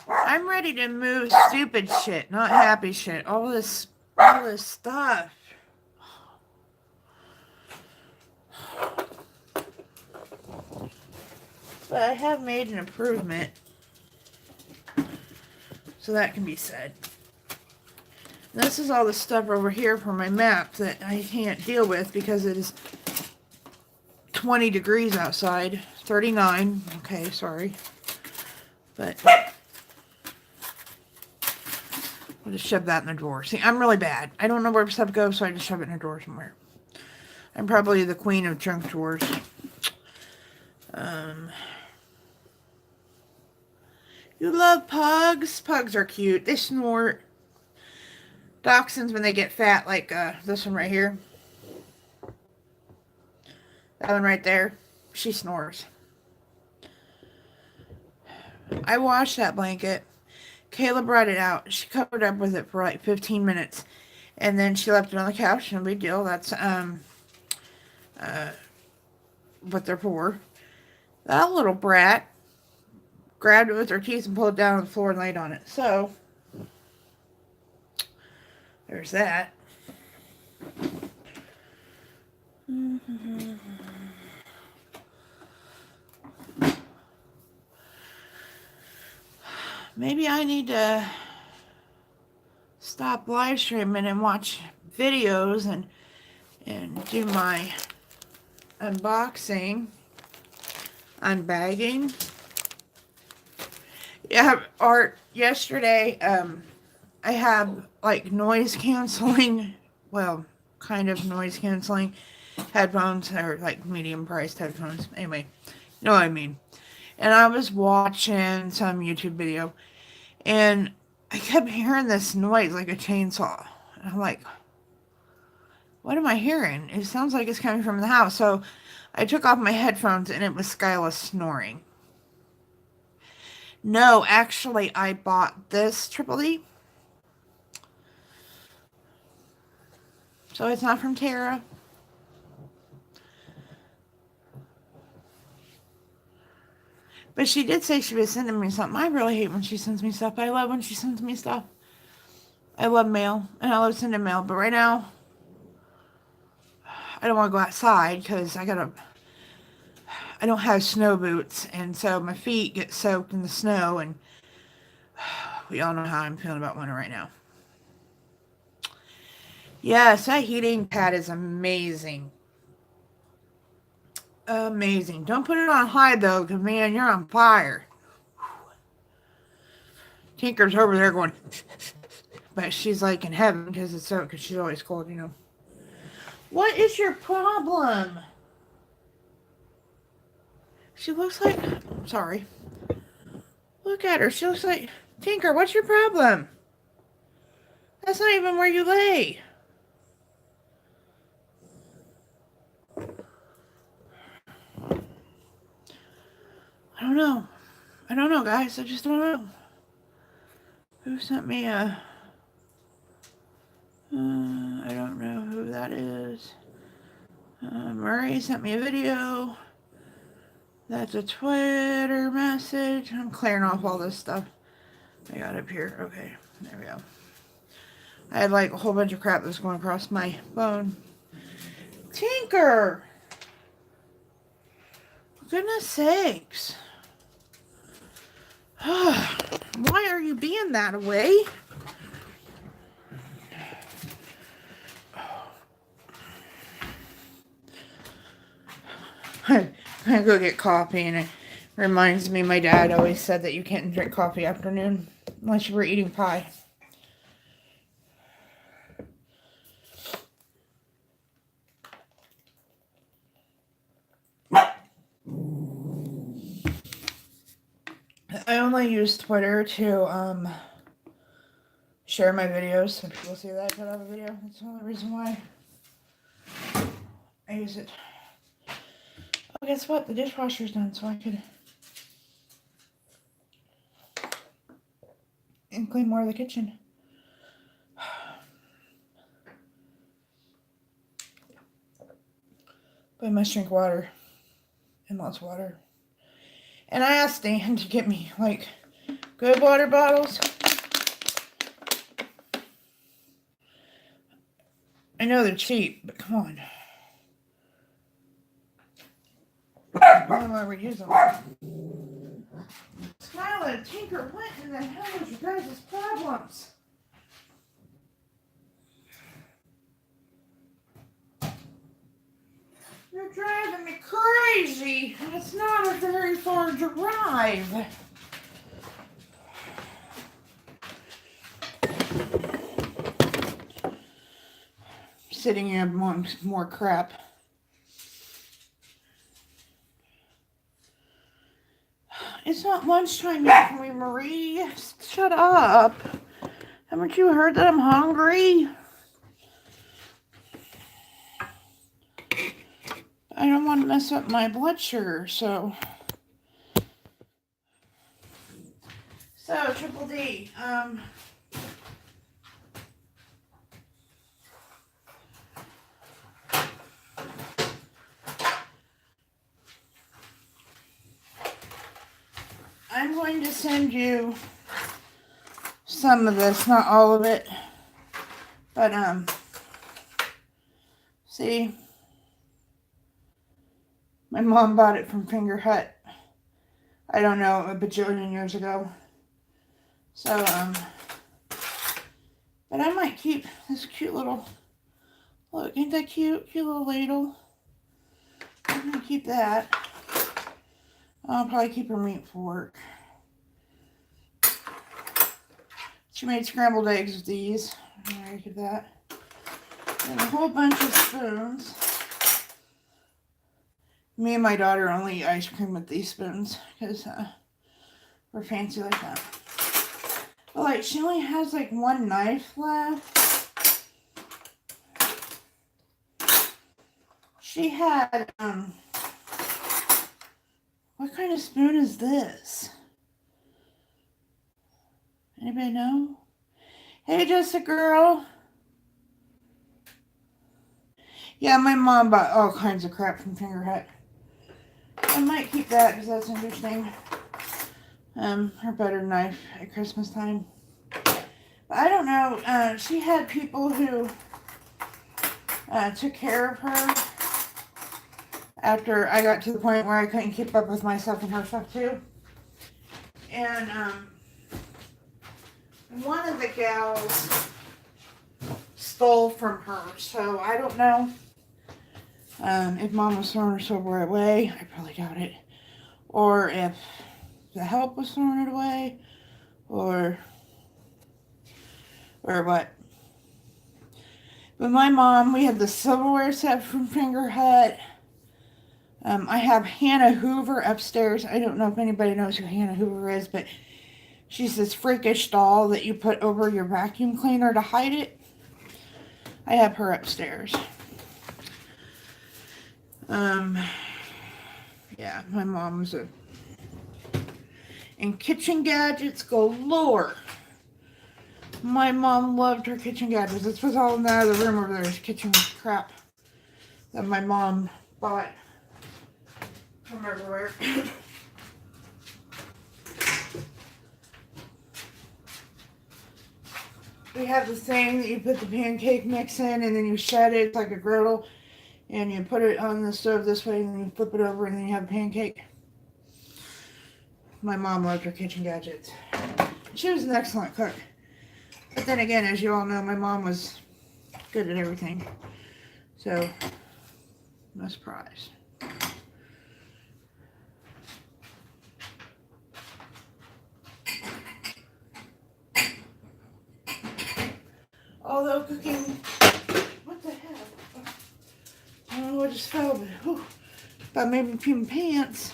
I'm ready to move stupid shit, not happy shit. All this stuff. But I have made an improvement. So that can be said. This is all the stuff over here for my map that I can't deal with because it is 20 degrees outside. 39. Okay, sorry. But I'll just shove that in the drawer. See, I'm really bad. I don't know where stuff goes, so I just shove it in a drawer somewhere. I'm probably the queen of junk drawers. You love pugs? Pugs are cute. They snort. Dachshunds, when they get fat, like this one right here. That one right there. She snores. I washed that blanket. Kayla brought it out. She covered up with it for like 15 minutes. And then she left it on the couch. No big deal. That's what they're for. That little brat grabbed it with her teeth and pulled it down on the floor and laid on it. So, There's that. Maybe I need to stop live streaming and watch videos and do my unboxing, unbagging. Yeah, Art, yesterday, I have like noise canceling, well, kind of noise canceling headphones, or like medium priced headphones. Anyway, you know what I mean. And I was watching some YouTube video, and I kept hearing this noise like a chainsaw. And I'm like, what am I hearing? It sounds like it's coming from the house. So I took off my headphones, and it was Skyla snoring. No, actually, I bought this Triple D. So it's not from Tara. But she did say she was sending me something. I really hate when she sends me stuff. I love when she sends me stuff. I love mail, and I love sending mail. But right now, I don't want to go outside because I don't have snow boots. And so my feet get soaked in the snow. And we all know how I'm feeling about winter right now. Yes, that heating pad is amazing. Amazing. Don't put it on high, though, because, man, you're on fire. Tinker's over there going, but she's like in heaven because it's so, because she's always cold, you know. What is your problem? She looks like, sorry. Look at her. She looks like, Tinker, what's your problem? That's not even where you lay. I don't know, guys. I just don't know. Who sent me a... I don't know who that is. Murray sent me a video. That's a Twitter message. I'm clearing off all this stuff I got up here. Okay, there we go. I had like a whole bunch of crap that was going across my phone. Tinker! For goodness sakes. Why are you being that way? I'm gonna go get coffee, and it reminds me my dad always said that you can't drink coffee afternoon unless you were eating pie. I only use Twitter to share my videos so people see that I put out a video. That's the only reason why I use it. Oh, guess what? The dishwasher's done, so I could and clean more of the kitchen. But I must drink water, and lots of water. And I asked Dan to get me, like, good water bottles. I know they're cheap, but come on. I don't know why we use them. Skyla, Tinker, what in the hell is your guys' problems? You're driving me crazy, and it's not a very far drive. Sitting here amongst more crap. It's not lunchtime yet for me, Marie. Shut up. Haven't you heard that I'm hungry? I don't want to mess up my blood sugar, so. So, Triple D, I'm going to send you some of this, not all of it, But, see, my mom bought it from Finger Hut, I don't know, a bajillion years ago. So, but I might keep this cute little, look, ain't that cute? Cute little ladle. I'm gonna keep that. I'll probably keep her meat fork. She made scrambled eggs with these. I get that. And a whole bunch of spoons. Me and my daughter only eat ice cream with these spoons because we're fancy like that. But like, she only has like one knife left. She had, what kind of spoon is this? Anybody know? Hey, just a girl. Yeah, my mom bought all kinds of crap from Finger Hut. I might keep that because that's interesting. Her butter knife at Christmas time. But I don't know. She had people who took care of her after I got to the point where I couldn't keep up with myself and her stuff too. And one of the gals stole from her, so I don't know if Mom was throwing her silverware away. I probably doubt it. Or if the help was throwing it away, or what. But my mom, we had the silverware set from Finger Hut. I have Hannah Hoover upstairs. I don't know if anybody knows who Hannah Hoover is, but she's this freakish doll that you put over your vacuum cleaner to hide it. I have her upstairs. Yeah, my mom was and kitchen gadgets galore. My mom loved her kitchen gadgets. This was all in the other room over there. Is kitchen crap that my mom bought from everywhere. We have the thing that you put the pancake mix in and then you shut it. It's like a griddle. And you put it on the stove this way and then you flip it over and then you have a pancake. My mom loved her kitchen gadgets. She was an excellent cook. But then again, as you all know, my mom was good at everything. So, no surprise. Although cooking, what the hell? I don't know what just fell, but whew, about made me pee my pants.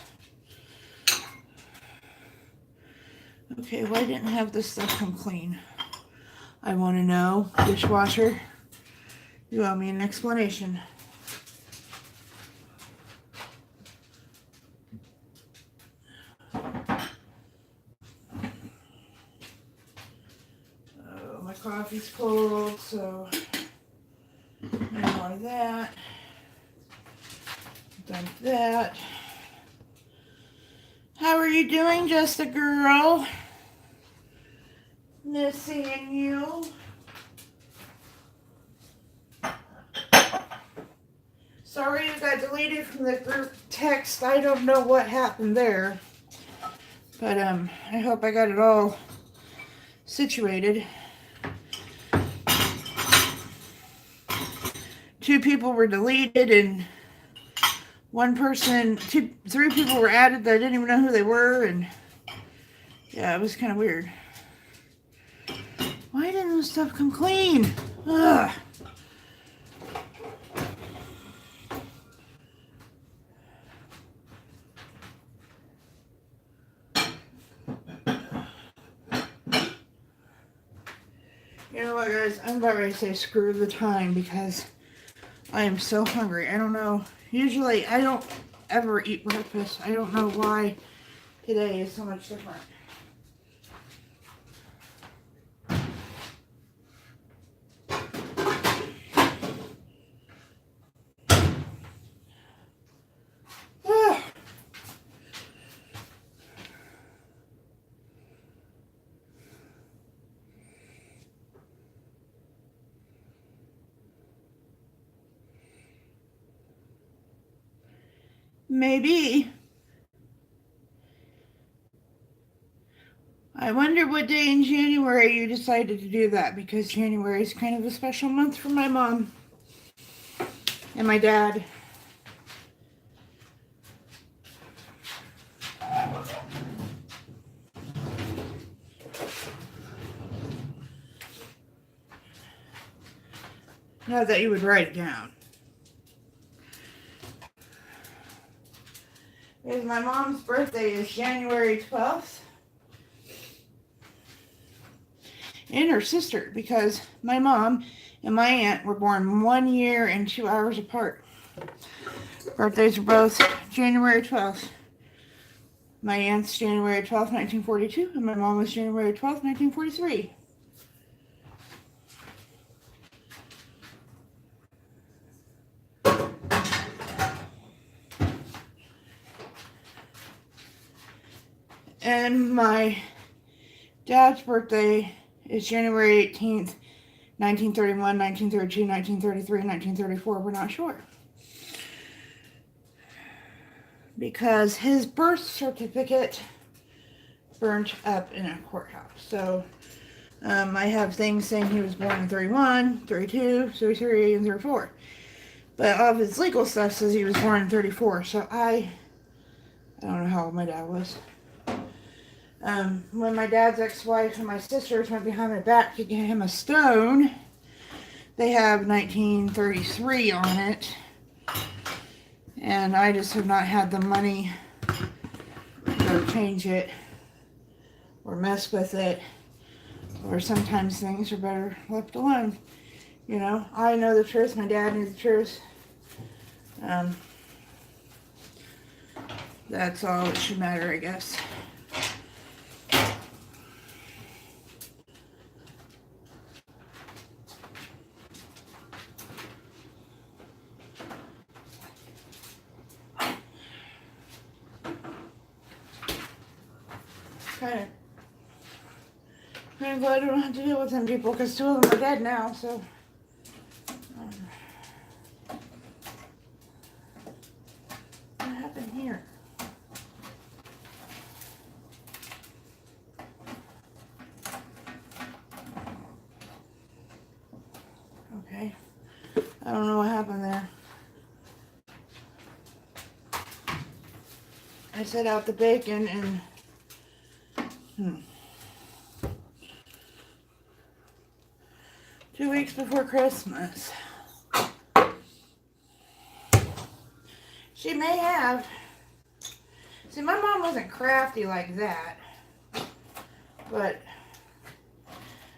Okay, why didn't have this stuff come clean? I want to know. Dishwasher, you owe me an explanation. Oh, my coffee's cold, so no more of that. Done with that. How are you doing, just a girl? Missing you. Sorry you got deleted from the group text. I don't know what happened there. But I hope I got it all situated. 2 people were deleted and three people were added that I didn't even know who they were, and yeah, it was kind of weird. Why didn't this stuff come clean? Ugh. You know what, guys? I'm about ready to say screw the time because I am so hungry. I don't know. Usually, I don't ever eat breakfast. I don't know why today is so much different. Maybe. I wonder what day in January you decided to do that, because January is kind of a special month for my mom and my dad. Not that you would write it down. Because my mom's birthday is January 12th. And her sister, because my mom and my aunt were born 1 year and 2 hours apart. Birthdays are both January 12th. My aunt's January 12th, 1942, and my mom was January 12th, 1943. And my dad's birthday is January 18th, 1931, 1932, 1933, 1934. We're not sure. Because his birth certificate burnt up in a courthouse. So I have things saying he was born in 31, 32, 33, and 34. But all of his legal stuff says he was born in 34. So I don't know how old my dad was. When my dad's ex-wife and my sisters went behind my back to get him a stone, they have 1933 on it. And I just have not had the money to change it or mess with it. Or sometimes things are better left alone. You know, I know the truth. My dad knew the truth. That's all that should matter, I guess. Kind of glad I don't have to deal with them people, because 2 of them are dead now, so. What happened here? Okay. I don't know what happened there. I set out the bacon and 2 weeks before Christmas. She may have. See, my mom wasn't crafty like that. But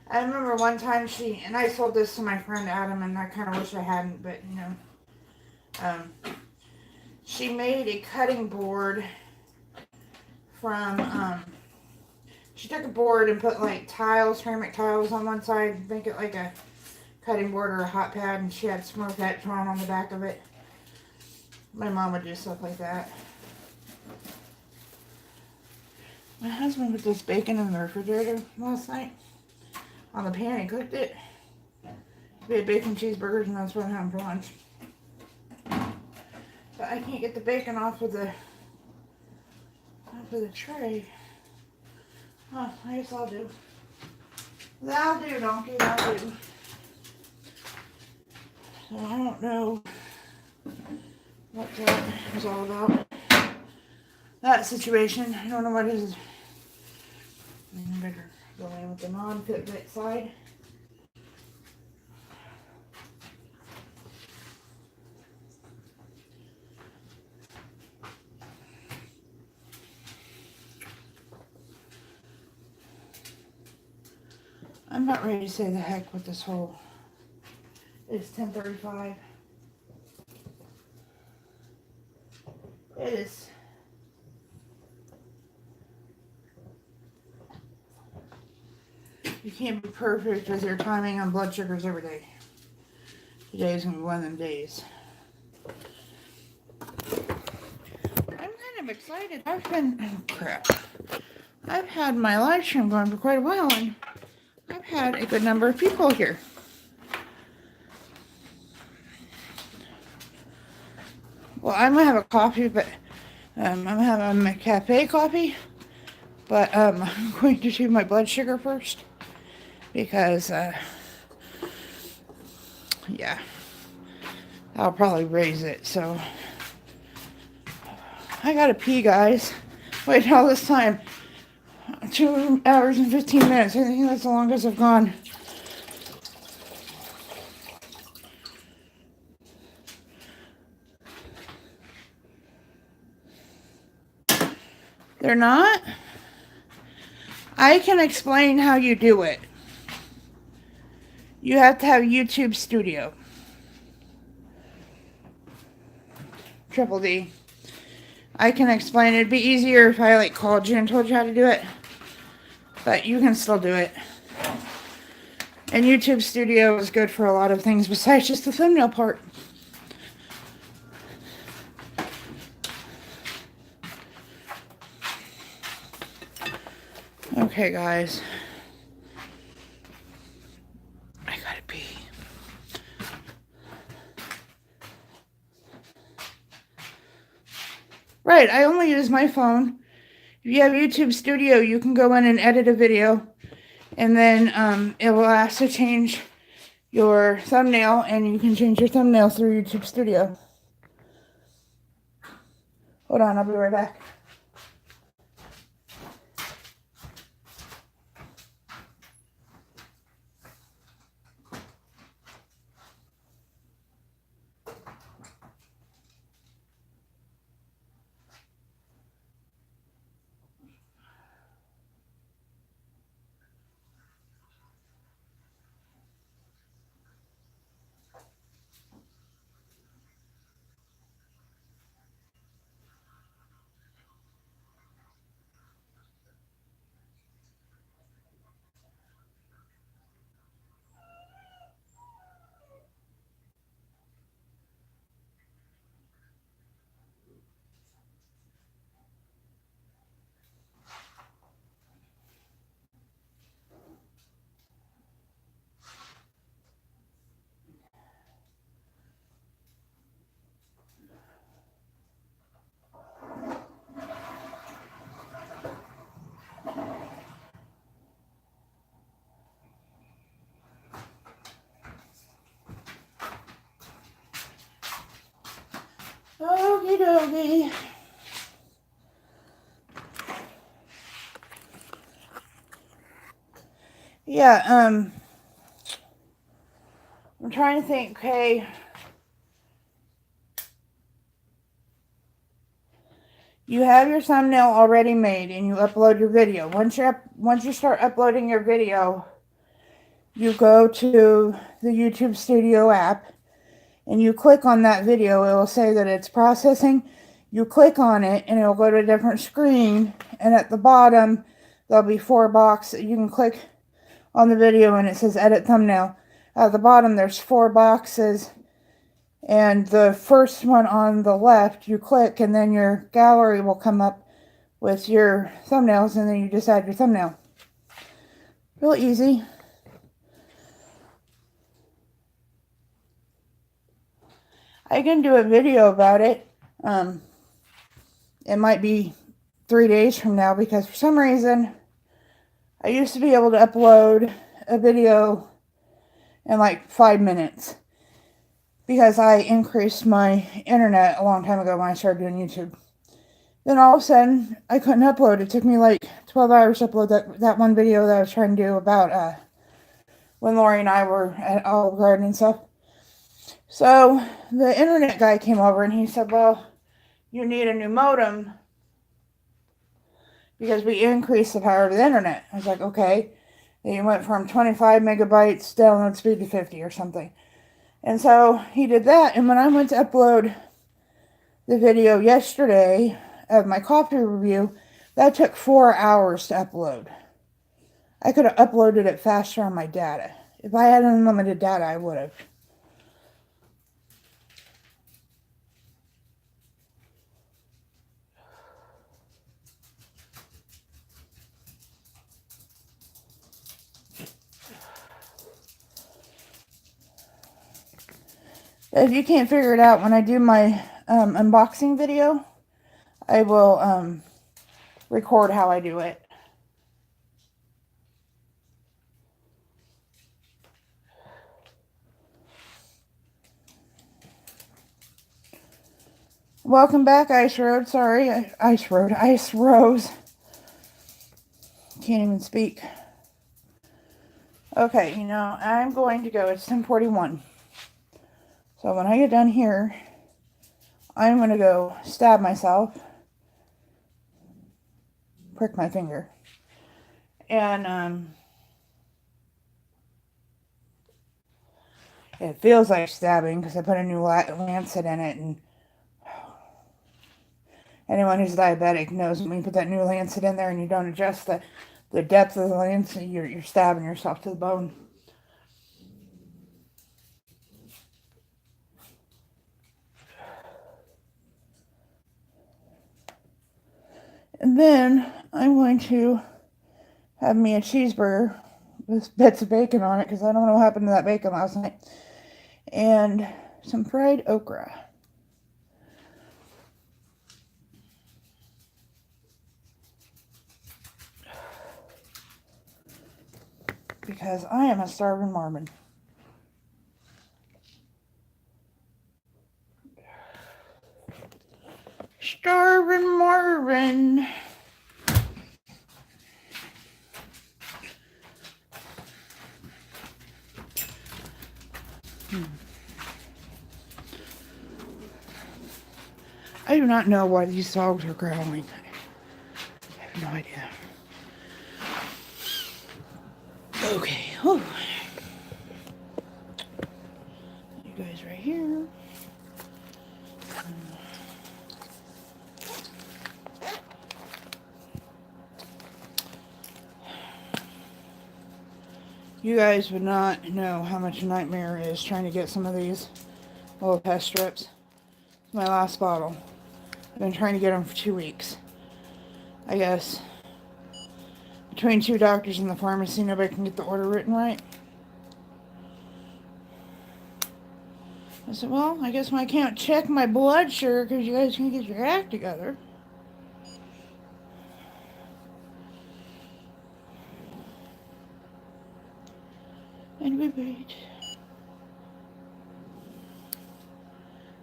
I remember one time and I sold this to my friend Adam, and I kind of wish I hadn't, but you know. She made a cutting board from, she took a board and put like tiles, ceramic tiles on one side, make it like a cutting board or a hot pad, and she had Smurfette drawn on the back of it. My mom would do stuff like that. My husband put this bacon in the refrigerator last night on the pan and cooked it. We had bacon cheeseburgers, and that's what I'm having for lunch. But I can't get the bacon off of the tray. Oh, I guess I'll do. That'll do, donkey, that'll do. So I don't know what that is all about. That situation, I don't know what it is. I better go in with the non-Fitbit side. I'm not ready to say the heck with this whole. It's 10:35. It is. You can't be perfect with your timing on blood sugars every day. Today is going to be one of them days. I'm kind of excited. I've had my live stream going for quite a while, and I've had a good number of people here. Well, I'm going to have a coffee, but I'm having my cafe coffee, but I'm going to do my blood sugar first because, yeah, I'll probably raise it. So I gotta pee, guys. Wait, all this time, 2 hours and 15 minutes. I think that's the longest I've gone. They're not? I can explain how you do it. You have to have YouTube Studio. Triple D. I can explain. It'd be easier if I called you and told you how to do it. But you can still do it. And YouTube Studio is good for a lot of things besides just the thumbnail part. Okay, guys. I gotta pee. Right, I only use my phone. If you have YouTube Studio, you can go in and edit a video. And then it will ask to change your thumbnail. And you can change your thumbnail through YouTube Studio. Hold on, I'll be right back. Okie dokie. Yeah, I'm trying to think, okay. You have your thumbnail already made and you upload your video. Once you start uploading your video, you go to the YouTube Studio app and you click on that video. It will say that it's processing. You click on it and it will go to a different screen, and at the bottom there'll be 4 boxes. You can click on the video and it says edit thumbnail. At the bottom there's 4 boxes, and the first one on the left you click and then your gallery will come up with your thumbnails, and then you just add your thumbnail. Real easy. I can do a video about it. It might be 3 days from now, because for some reason I used to be able to upload a video in 5 minutes, because I increased my internet a long time ago when I started doing YouTube. Then all of a sudden I couldn't upload. It took me 12 hours to upload that one video that I was trying to do about when Lori and I were at Olive Garden and stuff. So the internet guy came over and he said, well, you need a new modem because we increased the power of the internet. I was like, okay. And he went from 25 megabytes download speed to 50 or something. And so he did that. And when I went to upload the video yesterday of my coffee review, that took 4 hours to upload. I could have uploaded it faster on my data. If I had unlimited data, I would have. If you can't figure it out, when I do my unboxing video, I will record how I do it. Welcome back, Ice Road. Sorry, Ice Rose. Can't even speak. Okay, you know, I'm going to go. It's 10:41. So when I get done here, I'm going to go stab myself. Prick my finger. And, it feels like stabbing because I put a new lancet in it, and anyone who's diabetic knows when you put that new lancet in there and you don't adjust the depth of the lancet, you're stabbing yourself to the bone. And then I'm going to have me a cheeseburger with bits of bacon on it because I don't know what happened to that bacon last night. And some fried okra. Because I am a starving Mormon. Starving Marvin. I do not know why these dogs are growling. I have no idea. Okay. Whew. You guys right here. You guys would not know how much a nightmare it is trying to get some of these little pest strips. It's my last bottle. I've been trying to get them for 2 weeks. I guess between 2 doctors in the pharmacy, nobody can get the order written right. I said, well, I guess I can't check my blood sugar because you guys can get your act together. And we wait.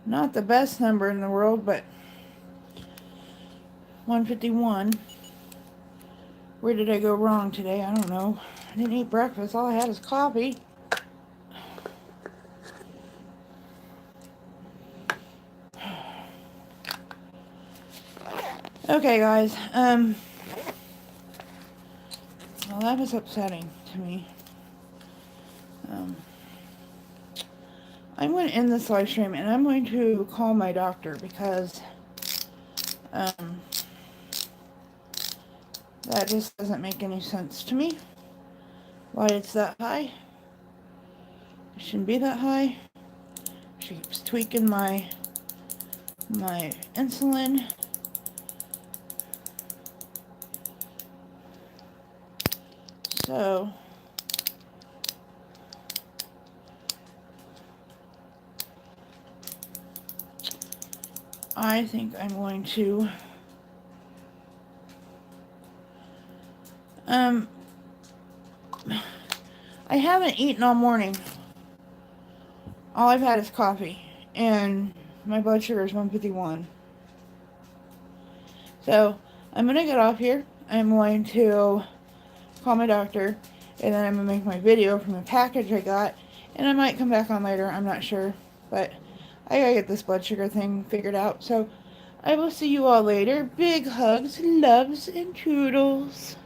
Not the best number in the world, but 151. Where did I go wrong today? I don't know. I didn't eat breakfast. All I had is coffee. Okay, guys. Well, that was upsetting to me. I'm going to end this live stream, and I'm going to call my doctor because that just doesn't make any sense to me. Why it's that high? It shouldn't be that high. She keeps tweaking my insulin. So I think I'm going to I haven't eaten all morning. All I've had is coffee, and my blood sugar is 151. So I'm gonna get off here. I'm going to call my doctor, and then I'm gonna make my video from the package I got, and I might come back on later. I'm not sure, but I gotta get this blood sugar thing figured out. So I will see you all later. Big hugs, loves, and toodles.